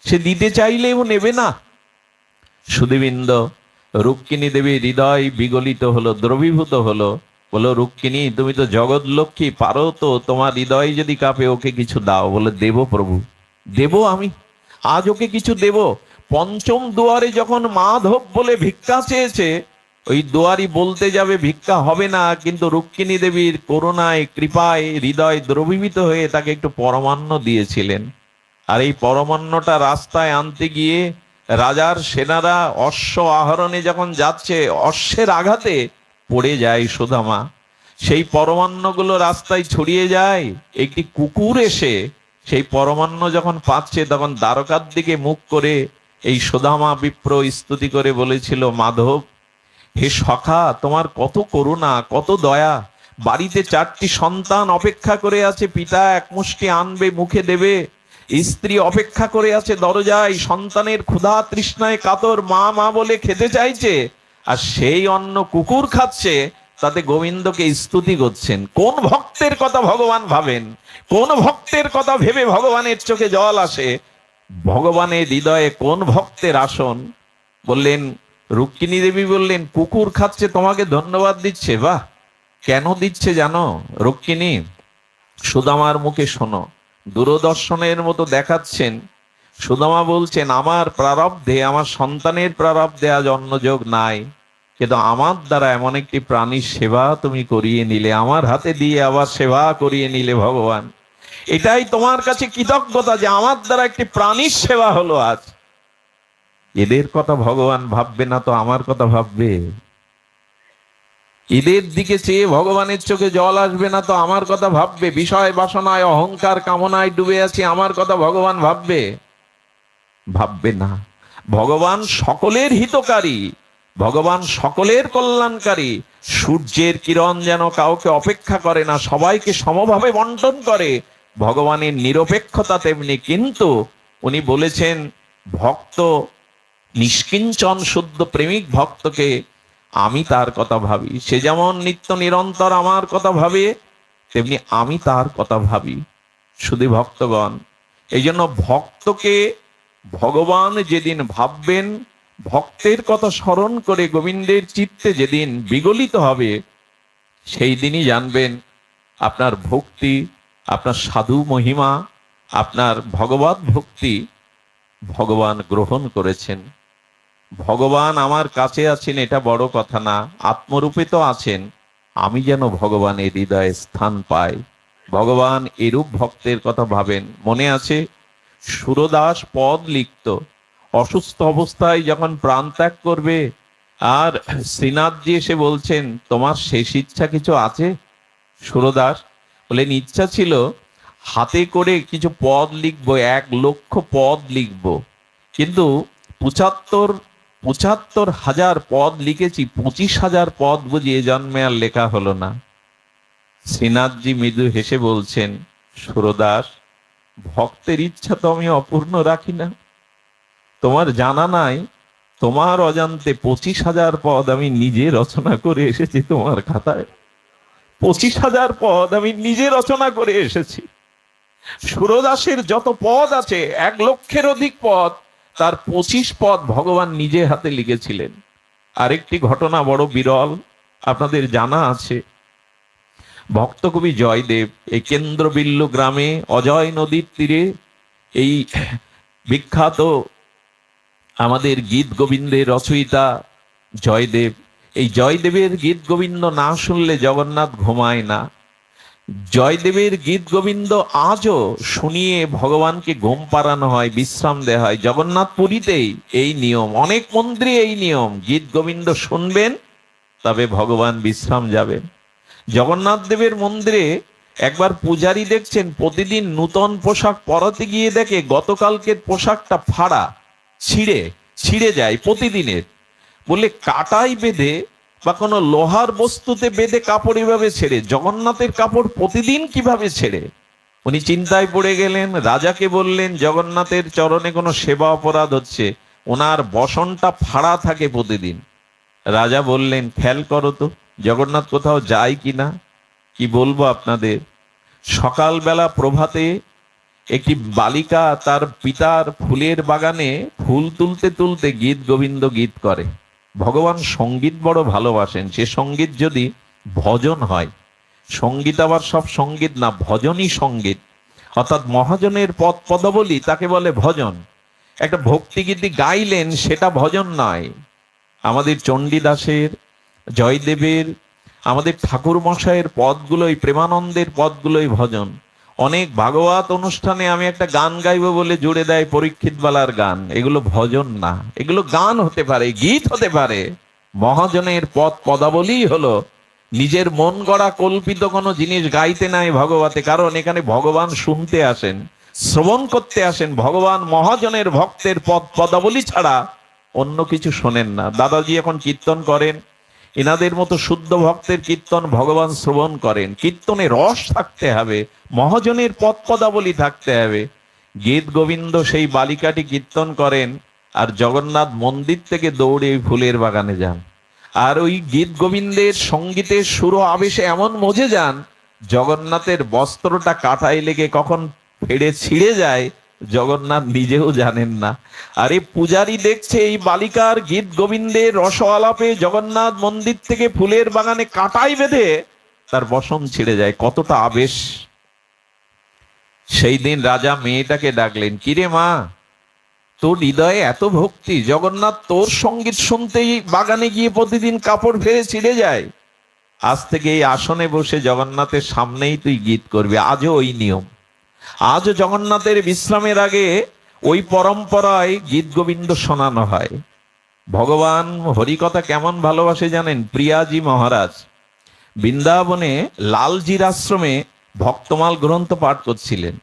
সে দিতে চাইলেও নেবে না। সুধীবৃন্দ, রুক্মিণী দেবী হৃদয় বিগলিত হলো, দ্রবীভূত হলো। বলো, রুক্মিণী তুমি তো জগৎ লক্ষ্মী, পারো তো, তোমার হৃদয় যদি কাঁপে, ওকে কিছু দাও। বলে, দেব প্রভু, দেব আমি, আজ ওকে কিছু দেব। পঞ্চম দুয়ারে যখন মাধব বলে ভিক্ষা চেয়েছে, ওই দুয়ারি বলতে যাবে ভিক্ষা হবে না, কিন্তু রুক্মিণী দেবীর করুণায় কৃপায় হৃদয় দ্রবীভূত হয়ে তাকে একটু পরমান্ন দিয়েছিলেন। আর এই পরমান্নটা রাস্তায় আনতে গিয়ে রাজার সেনারা অশ্ব আহরণে যখন যাচ্ছে, অশ্বের আঘাতে পড়ে যায় সুদামা। সেই পরমান্নগুলো রাস্তায় ছড়িয়ে যায়। একটি কুকুর এসে সেই পরমান্ন যখন পাচ্ছে, তখন দ্বারকার দিকে মুখ করে এই সুদামা বিপ্র স্তুতি করে বলেছিল, মাধব, হে সখা, তোমার কত করুণা, কত দয়া। বাড়িতে 4টি সন্তান অপেক্ষা করে আছে, পিতা এক মুষ্টি আনবে, মুখে দেবে। স্ত্রী অপেক্ষা করে আছে দরজায়, সন্তানের ক্ষুধা তৃষ্ণায় কাতর, মা মা বলে খেতে চাইছে, আর সেই অন্ন কুকুর খাচ্ছে। তাতে গোবিন্দকে স্তুতি করছেন। কোন ভক্তের কথা ভগবান ভাবেন, কোন ভক্তের কথা ভেবে ভগবানের চোখে জল আসে, ভগবানের হৃদয়ে কোন ভক্তের আসন। বললেন, রুক্মিণী দেবী বললেন, কুকুর খাচ্ছে, তোমাকে ধন্যবাদ দিচ্ছে। বাহ, কেন দিচ্ছে জানো রুক্মিণী? সুদামার মুখে শোনো। দূরদর্শনের মতো দেখাচ্ছেন। সুদামা বলছেন, আমার প্রারব্ধে, আমার সন্তানের প্রারব্ধে আজ অন্নযোগ নাই, কিন্তু আমার দ্বারা এমন একটি প্রাণীর সেবা তুমি করিয়ে নিলে, আমার হাতে দিয়ে আবার সেবা করিয়ে নিলে ভগবান। এটাই তোমার কাছে কৃতজ্ঞতা যে আমার দ্বারা একটি প্রাণীর সেবা হলো আজ। এদের কথা ভগবান ভাববে না তো আমার কথা ভাববে? এদের দিকে চেয়ে ভগবানের চোখে জল আসবে না তো আমার কথা ভাববে? বিষয় বাসনায়, অহংকার কামনায় ডুবে আছি, আমার কথা ভগবান ভাববে? ভাববে না। ভগবান সকলের হিতকারী, ভগবান সকলের কল্যাণকারী। সূর্যের কিরণ যেন কাউকে অপেক্ষা করে না, সবাইকে সমভাবে বন্টন করে। ভগবানের নিরপেক্ষতা তেমনি। কিন্তু উনি বলেছেন, ভক্ত নিষ্কিঞ্চন শুদ্ধ প্রেমিক ভক্তকে আমি তার কথা ভাবি। সে যেমন নিত্য নিরন্তর আমার কথা ভাবে, তেমনি আমি তার কথা ভাবি। শুধু ভক্তগণ, এই জন্য ভক্তকে ভগবান যেদিন ভাববেন, ভক্তের কথা স্মরণ করে গোবিন্দের চিত্তে যেদিন বিগলিত হবে, সেই দিনই জানবেন আপনার ভক্তি, আপনার সাধু মহিমা, আপনার ভগবত ভক্তি ভগবান গ্রহণ করেছেন। ভগবান আমার কাছে আছেন এটা বড় কথা না, আত্মরূপে তো আছেন। আমি যেন ভগবানের হৃদয়ে স্থান পাই। ভগবান এরূপ ভক্তের কথা ভাবেন। মনে আছে, সুরদাস পদ লিখত, অসুস্থ অবস্থায় যখন প্রাণ ত্যাগ করবে, আর শ্রীনাথজি এসে বলছেন, তোমার শেষ ইচ্ছা কিছু আছে? সুরদাস বলেন, ইচ্ছা ছিল হাতে করে কিছু পদ লিখবো, 1,00,000 পদ লিখবো, কিন্তু 75,000 পদ লিখেছি, 25,000 পদ বুঝি এ জন্মে আর লেখা হলো না। শ্রীনাথজি মৃদু হেসে বলছেন, সুরদাস, ভক্তের ইচ্ছা তো আমি অপূর্ণ রাখি না। তোমার জানা নাই, তোমার অজান্তে 25,000 পদ আমি নিজে রচনা করে এসেছি তোমার খাতায়। 25,000 পদ আমি নিজে রচনা করে এসেছি। সুরদাসের যত পদ আছে, 1,00,000-এর অধিক পদ, তার 25 পদ ভগবান নিজে হাতে লিখেছিলেন। আরেকটি ঘটনা বড় বিরল, আপনাদের জানা আছে। ভক্তকবি জয়দেব এই কেন্দ্রবিল্লু গ্রামে অজয় নদীর তীরে, এই বিখ্যাত আমাদের গীত গোবিন্দের রচয়িতা জয়দেব, এই জয়দেবের গীত গোবিন্দ না শুনলে জগন্নাথ ঘুমায় না। জয়দেবের গীত গোবিন্দ আজও শুনিয়ে ভগবানকে ঘুম পাড়ানো হয়, বিশ্রাম দেওয়া হয়। জগন্নাথ পুরীতেই এই নিয়ম, অনেক মন্দিরে এই নিয়ম, গীত গোবিন্দ শুনবেন তবে ভগবান বিশ্রাম যাবেন। জগন্নাথ দেবের মন্দিরে একবার পূজারী দেখছেন প্রতিদিন নূতন পোশাক পরাতে গিয়ে দেখে গতকালকের পোশাকটা ফাড়া, ছিঁড়ে যায় প্রতিদিনের। বলে, কাটাই বেঁধে বা কোনো লোহার বস্তুতে বেঁধে কাপড় এভাবে ছেড়ে, জগন্নাথের কাপড় প্রতিদিন কিভাবে ছেড়ে? উনি চিন্তায় পড়ে গেলেন। রাজাকে বললেন, জগন্নাথের চরণে কোনো সেবা অপরাধ হচ্ছে, ওনার বসনটা ফাড়া থাকে প্রতিদিন। রাজা বললেন, খেয়াল করো তো জগন্নাথ কোথাও যায় কিনা। কি বলবো আপনাদের, সকালবেলা প্রভাতে একটি বালিকা তার পিতার ফুলের বাগানে ফুল তুলতে তুলতে গীত গোবিন্দ গীত করে। ভগবান সঙ্গীত বড় ভালোবাসেন। সে সঙ্গীত যদি ভজন হয়, সঙ্গীত আবার সব সঙ্গীত না, ভজনই সঙ্গীত, অর্থাৎ মহাজনের পদ পদাবলী তাকে বলে ভজন। একটা ভক্তিগীতি গাইলেন, সেটা ভজন নয়। আমাদের চণ্ডীদাসের, জয়দেবের, আমাদের ঠাকুর মশাইয়ের পদগুলোই, প্রেমানন্দের পদগুলোই ভজন। অনেক ভাগবত অনুষ্ঠানে আমি একটা গান গাইবো বলে জুড়ে দেয় পরীক্ষিত বালার গান, এগুলো ভজন না, এগুলো গান হতে পারে, গীত হতে পারে। মহাজনের পদ পদাবলী হলো নিজের মন গড়া কল্পিত কোনো জিনিস গাইতে নাই ভগবতে, কারণ এখানে ভগবান শুনতে আসেন, শ্রবণ করতে আসেন। ভগবান মহাজনের ভক্তের পদ পদাবলী ছাড়া অন্য কিছু শোনেন না। দাদাজি এখন কীর্তন করেন, এনাদের মতো শুদ্ধ ভক্তের কীর্তন ভগবান শ্রবণ করেন। কীর্তনে রস থাকতে হবে, মহাজনের পদ পদাবলী থাকতে হবে। গীত গোবিন্দ সেই বালিকাটি কীর্তন করেন, আর জগন্নাথ মন্দির থেকে দৌড়ে ওই ফুলের বাগানে যান। আর ওই গীত গোবিন্দের সঙ্গীতের সুর আবেশে এমন মজে যান, জগন্নাথের বস্ত্রটা কাঁটায় লেগে কখন ফেড়ে ছিঁড়ে যায় জগন্নাথ নিজেও জানেন না। আরে পূজারী দেখছে এই বালিকার গীত গোবিন্দের রস আলাপে জগন্নাথ মন্দির থেকে ফুলের বাগানে কাঁটাই বেঁধে তার বসন ছিঁড়ে যায়। কতটা আবেশ! সেই দিন রাজা মেয়েটাকে ডাকলেন, কিরে মা, তোর হৃদয়ে এত ভক্তি, জগন্নাথ তোর সঙ্গীত শুনতেই বাগানে গিয়ে প্রতিদিন কাপড় ফেলে ছিঁড়ে যায়। আজ থেকে এই আসনে বসে জগন্নাথের সামনেই তুই গীত করবি। আজও ওই নিয়ম, আজও জগন্নাথের বিশ্রামের আগে ওই পরম্পরায় গীত গোবিন্দ শোনানো হয়। ভগবান হরিকথা কেমন ভালোবাসে জানেন? প্রিয়াজি মহারাজ বৃন্দাবনে লালজির আশ্রমে ভক্তমাল গ্রন্থ পাঠ করছিলেন।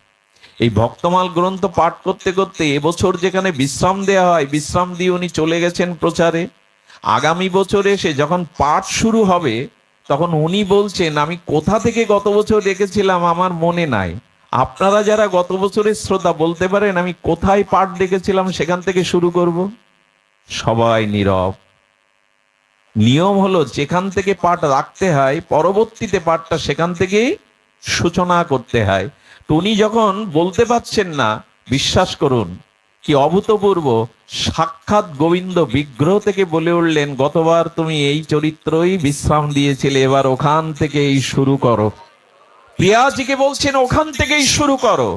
এই ভক্তমাল গ্রন্থ পাঠ করতে করতে এবছর যেখানে বিশ্রাম দেওয়া হয়, বিশ্রাম দিয়ে উনি চলে গেছেন প্রচারে। আগামী বছর এসে যখন পাঠ শুরু হবে, তখন উনি বলছেন, আমি কোথা থেকে গত বছর রেখেছিলাম আমার মনে নাই। আপনারা যারা গত বছরের শ্রোতা বলতে পারেন আমি কোথায় পাঠ দেখেছিলাম, সেখান থেকে শুরু করব। সবাই নীরব। নিয়ম হলো যেখান থেকে পাঠ রাখতে হয়, পরবর্তীতে পাঠটা সেখান থেকেই সূচনা করতে হয়। তো উনি যখন বলতে পারছেন না, বিশ্বাস করুন কি অভূতপূর্ব, সাক্ষাৎ গোবিন্দ বিগ্রহ থেকে বলে উঠলেন, গতবার তুমি এই চরিত্রই বিশ্রাম দিয়েছিলে, এবার ওখান থেকেই শুরু করো। প্রিয়াজিকে বলছেন ওখান থেকেই শুরু করো।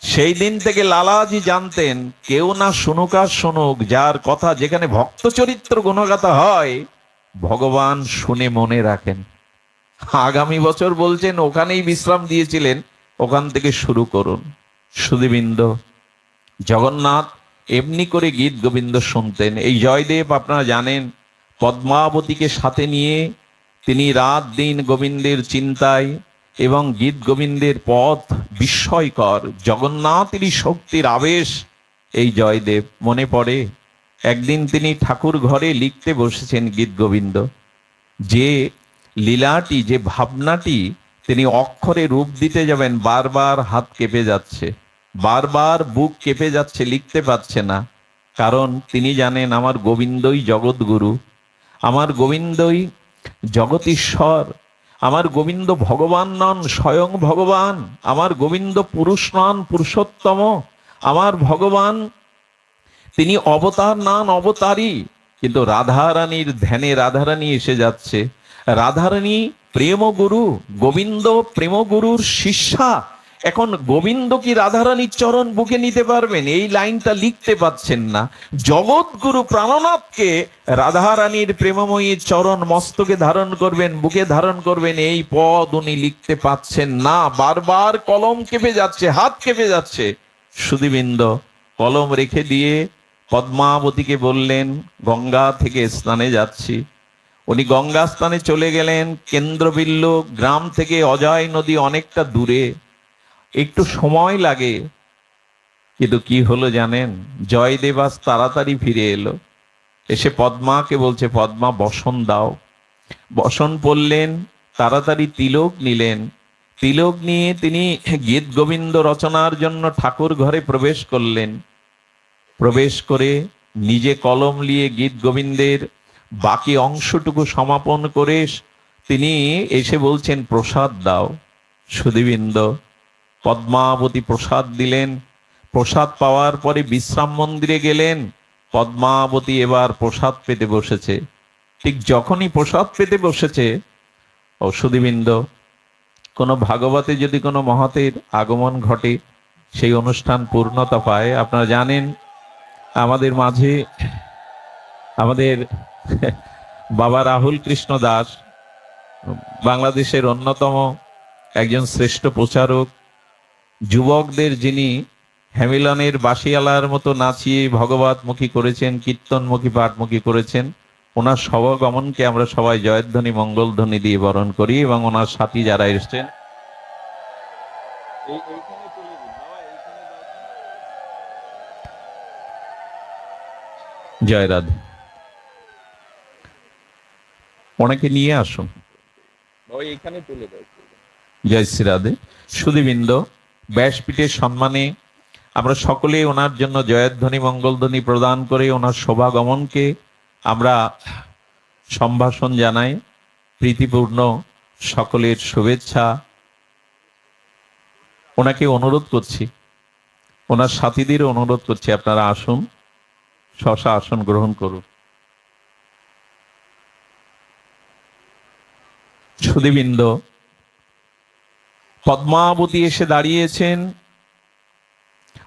সেই দিন থেকে লালাজি জানতেন, কেউ না শুনুক আর শুনুক, যার কথা যেখানে ভক্ত চরিত্র গুণগাথা হয় ভগবান শুনে মনে রাখেন। আগামী বছর বলছেন ওখানেই বিশ্রাম দিয়েছিলেন, ওখান থেকে শুরু করুন। সুধীবৃন্দ, জগন্নাথ এমনি করে গীত গোবিন্দ শুনতেন। এই জয়দেব আপনারা জানেন, পদ্মাবতীকে সাথে নিয়ে তিনি রাত দিন গোবিন্দের চিন্তায়, এবং গীত গোবিন্দের পথ বিস্ময়কর, জগন্নাথেরই শক্তির আবেশ। এই জয়দেব মনে পড়ে একদিন তিনি ঠাকুর ঘরে লিখতে বসেছেন গীত গোবিন্দ, যে লীলাটি, যে ভাবনাটি তিনি অক্ষরে রূপ দিতে যাবেন, বারবার হাত কেঁপে যাচ্ছে, বারবার বুক কেঁপে যাচ্ছে, লিখতে পারছে না। কারণ তিনি জানেন আমার গোবিন্দই জগৎগুরু, আমার গোবিন্দই জগতীশ্বর, আমার গোবিন্দ ভগবান নন, স্বয়ং ভগবান, আমার গোবিন্দ পুরুষ নন, পুরুষোত্তম, আমার ভগবান তিনি অবতার নন, অবতারী। কিন্তু রাধারানীর ধ্যানে রাধারানী এসে যাচ্ছে। রাধারানী প্রেমগুরু, গোবিন্দ প্রেমগুরুর শিষ্যা। এখন গোবিন্দ কি রাধারানীর চরণ বুকে নিতে পারবেন? এই লাইনটা লিখতে পাচ্ছেন না। জগৎগুরু প্রাণনাথকে রাধারানীর প্রেমময়ীর চরণ মস্তকে ধারণ করবেন, বুকে ধারণ করবেন, এই পদ উনি লিখতে পাচ্ছেন না। বারবার কলম কেঁপে যাচ্ছে, হাত কেঁপে যাচ্ছে। সুধীবৃন্দ কলম রেখে দিয়ে পদ্মাবতীকে বললেন, গঙ্গা থেকে স্নানে যাচ্ছি। উনি গঙ্গা স্নানে চলে গেলেন। কেন্দ্রবিল্ল গ্রাম থেকে অজয় নদী অনেকটা দূরে, একটু সময় লাগে। কিন্তু কি হলো জানেন? জয়দেব আজ তাড়াতাড়ি ফিরে এলো, এসে পদ্মাকে বলছে, পদ্মা বসন দাও। বসন পড়লেন, তাড়াতাড়ি তিলক নিলেন। তিলক নিয়ে তিনি গীত গোবিন্দ রচনার জন্য ঠাকুর ঘরে প্রবেশ করলেন। প্রবেশ করে নিজে কলম নিয়ে গীত গোবিন্দের বাকি অংশটুকু সমাপন করে তিনি এসে বলছেন, প্রসাদ দাও। সুধীবৃন্দ পদ্মাবতী প্রসাদ দিলেন। প্রসাদ পাওয়ার পরে বিশ্রাম মন্দিরে গেলেন। পদ্মাবতী এবার প্রসাদ পেতে বসেছে। ঠিক যখনই প্রসাদ পেতে বসেছে, ও সুধীবৃন্দ, কোনো ভাগবতে যদি কোনো মহতের আগমন ঘটে, সেই অনুষ্ঠান পূর্ণতা পায়। আপনারা জানেন আমাদের মাঝে আমাদের বাবা রাহুল কৃষ্ণ দাস বাংলাদেশের অন্যতম একজন শ্রেষ্ঠ প্রচারক, যুবকদের যিনি হ্যামিলনের বাঁশিয়ালার মতো নাচিয়ে ভগবতমুখী করেছেন, কীর্তনমুখী পাঠমুখী করেছেন। ওনার সবগমনকে আমরা সবাই জয়ধ্বনি মঙ্গলধ্বনি দিয়ে বরণ করি, এবং ওনার সাথী যারা এসছেন জয় রাধে, ওনাকে নিয়ে আসুন। জয় শ্রী রাধে। সুধীবৃন্দ, ব্যাসপীঠের সম্মানে আমরা সকলে ওনার জন্য জয়ধ্বনি মঙ্গলধ্বনি প্রদান করে ওনার শোভাগমনকে আমরা সম্ভাষণ জানাই। প্রীতিপূর্ণ সকলের শুভেচ্ছা। ওনাকে অনুরোধ করছি, ওনার সাথীদেরও অনুরোধ করছি, আপনারা আসুন, শশা আসন গ্রহণ করুন। সুধীবৃন্দ, পদ্মাবতী এসে দাঁড়িয়েছেন।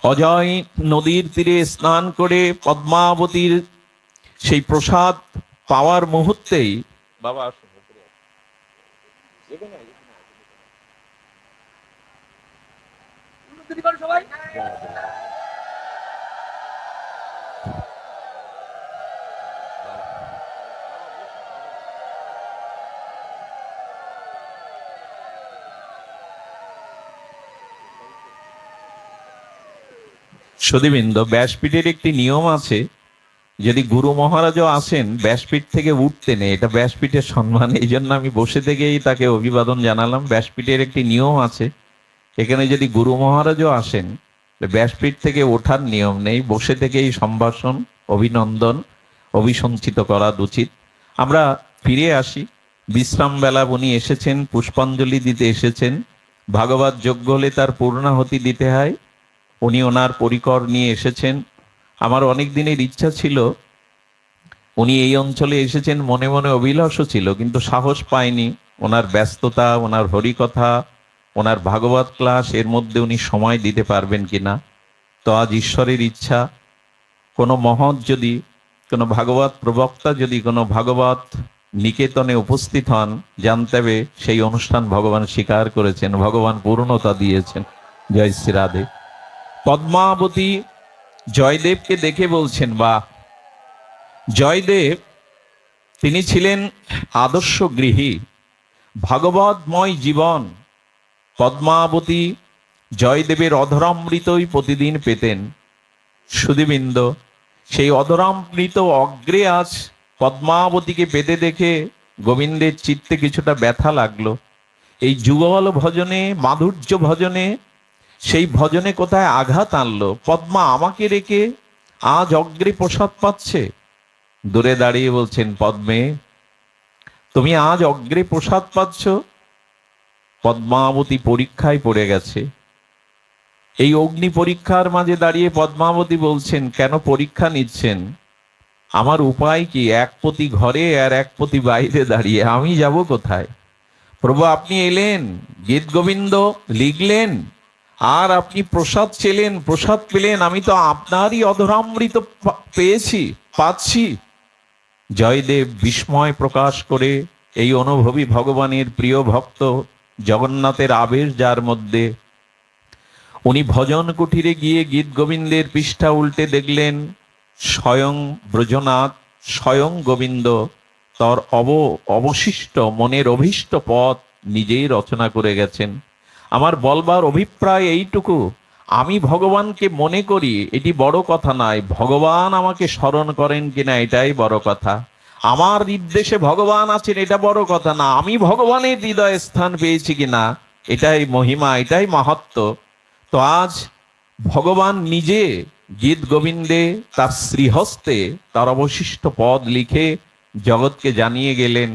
অজয় নদীর তীরে স্নান করে পদ্মাবতীর সেই প্রসাদ পাওয়ার মুহূর্তেই বাবা সুধীবৃন্দ, ব্যাসপীঠের একটি নিয়ম আছে, যদি গুরু মহারাজও আসেন ব্যাসপীঠ থেকে উঠতে নেই, এটা ব্যাসপীঠের সম্মান। এই জন্য আমি বসে থেকেই তাকে অভিবাদন জানালাম। ব্যাসপীঠের একটি নিয়ম আছে, এখানে যদি গুরু মহারাজও আসেন ব্যাসপীঠ থেকে ওঠার নিয়ম নেই, বসে থেকেই সম্ভাষণ, অভিনন্দন, অভিসঞ্চিত করা উচিত। আমরা ফিরে আসি। বিশ্রাম বেলা উনি এসেছেন, পুষ্পাঞ্জলি দিতে এসেছেন। ভাগবত যজ্ঞ হলে তার পূর্ণাহুতি দিতে হয়, উনি ওনার পরিকর নিয়ে এসেছেন। আমার অনেক দিনের ইচ্ছা ছিল, উনি এই অঞ্চলে এসেছেন, মনে মনে অভিলাষও ছিল, কিন্তু সাহস পায়নি। ওনার ব্যস্ততা, ওনার হরিকথা, ওনার ভাগবত ক্লাস, এর মধ্যে উনি সময় দিতে পারবেন কিনা। তো আজ ঈশ্বরের ইচ্ছা, কোনো মহৎ যদি, কোনো ভাগবত প্রবক্তা যদি কোনো ভাগবত নিকেতনে উপস্থিত হন, জানতে হবে সেই অনুষ্ঠান ভগবান স্বীকার করেছেন, ভগবান পূর্ণতা দিয়েছেন। জয় শ্রী রাধে। পদ্মাবতী জয়দেবকে দেখে বলছেন, বা জয়দেব তিনি ছিলেন আদর্শ গৃহী, ভাগবতময় জীবন। পদ্মাবতী জয়দেবের অধরামৃতই প্রতিদিন পেতেন। সুধীবৃন্দ, সেই অধরামৃত অগ্রে আজ পদ্মাবতীকে পেতে দেখে গোবিন্দের চিত্তে কিছুটা ব্যথা লাগলো। এই যুগল ভজনে, মাধুর্য ভজনে, সেই ভজনে কোথায় আঘাত আনলো। পদ্মা আমাকে রেখে আজ অগ্রে প্রসাদ পাচ্ছে। দূরে দাঁড়িয়ে বলছেন, পদ্মে তুমি আজ অগ্রে প্রসাদ পাচ্ছ। পদ্মাবতী পরীক্ষায় পড়ে গেছে। এই অগ্নি পরীক্ষার মাঝে দাঁড়িয়ে পদ্মাবতী বলছেন, কেন পরীক্ষা নিচ্ছেন? আমার উপায় কি? এক পতি ঘরে আর এক পতি বাইরে দাঁড়িয়ে আমি যাব কোথায়? প্রভু, আপনি এলেন, গীত গোবিন্দ লিখলেন, আর আপনি প্রসাদ চেলেন, প্রসাদ পেলেন, আমি তো আপনারই অধরামৃত পাচ্ছি। জয়দেব বিস্ময় প্রকাশ করে, এই অনুভবী ভগবানের প্রিয় ভক্ত জগন্নাথের আবেশ যার মধ্যে, উনি ভজন কুঠিরে গিয়ে গীত গোবিন্দের পৃষ্ঠা উল্টে দেখলেন স্বয়ং ব্রজনাথ, স্বয়ং গোবিন্দ তার অবশিষ্ট মনের অভীষ্ট পথ নিজেই রচনা করে গেছেন। আমার বলবার অভিপ্রায় এইটুকু, আমি ভগবানকে মনে করি এটি বড় কথা নয়, ভগবান আমাকে স্মরণ করেন কিনা এটাই বড় কথা। আমার নির্দেশে ভগবান আছেন এটা বড় কথা না, আমি ভগবানের হৃদয়ে স্থান পেয়েছি কিনা এটাই মহিমা, এটাই মাহাত্ম্য। তো আজ ভগবান নিজে গীত গোবিন্দে তার শ্রীহস্তে তার অবশিষ্ট পদ লিখে জগৎকে জানিয়ে গেলেন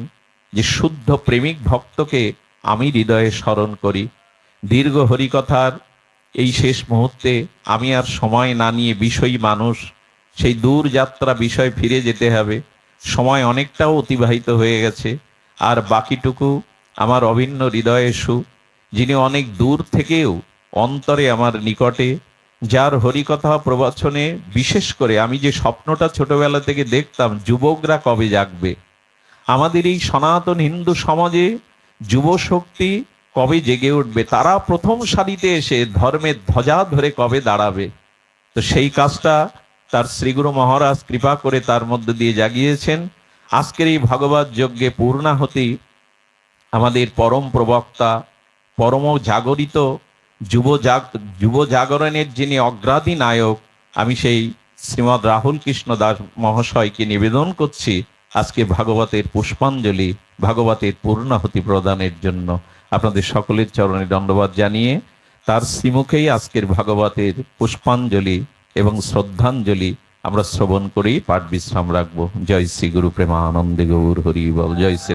যে শুদ্ধ প্রেমিক ভক্তকে আমি হৃদয়ে স্মরণ করি। দীর্ঘ হরিকথার এই শেষ মুহূর্তে আমি আর সময় না নিয়ে বিষয়ী মানুষ, সেই দূর যাত্রা বিষয় ফিরে যেতে হবে। সময় অনেকটাও অতিবাহিত হয়ে গেছে, আর বাকিটুকু আমার অভিন্ন হৃদয়ে সুখ, যিনি অনেক দূর থেকেও অন্তরে আমার নিকটে, যার হরিকথা প্রবচনে বিশেষ করে আমি যে স্বপ্নটা ছোটবেলা থেকে দেখতাম, যুবকরা কবে জাগবে, আমাদের এই সনাতন হিন্দু সমাজে যুব শক্তি কবে জেগে উঠবে, তারা প্রথম সারিতে এসে ধর্মের ধ্বজা ধরে কবে দাঁড়াবে। তো সেই কাজটা তার শ্রীগুরু মহারাজ কৃপা করে তার মধ্যে দিয়ে জাগিয়েছেন। আজকের এই ভাগবত যজ্ঞে পূর্ণাহতি আমাদের পরম প্রবক্তা, পরম জাগরিত যুব জাগরণের যিনি অগ্রাধী নায়ক, আমি সেই শ্রীমৎ রাহুল কৃষ্ণ দাস মহাশয়কে নিবেদন করছি আজকে ভাগবতের পুষ্পাঞ্জলি, ভাগবতের পূর্ণাহুতি প্রদানের জন্য। আপনাদের সকলের চরণে দণ্ডবাদ জানিয়ে তার শ্রীমুখেই আজকের ভাগবতের পুষ্পাঞ্জলি এবং শ্রদ্ধাঞ্জলি আমরা শ্রবণ করেই পাঠ বিশ্রাম রাখবো। জয় শ্রী গুরু প্রেমানন্দে গৌর হরি বল। জয় শ্রী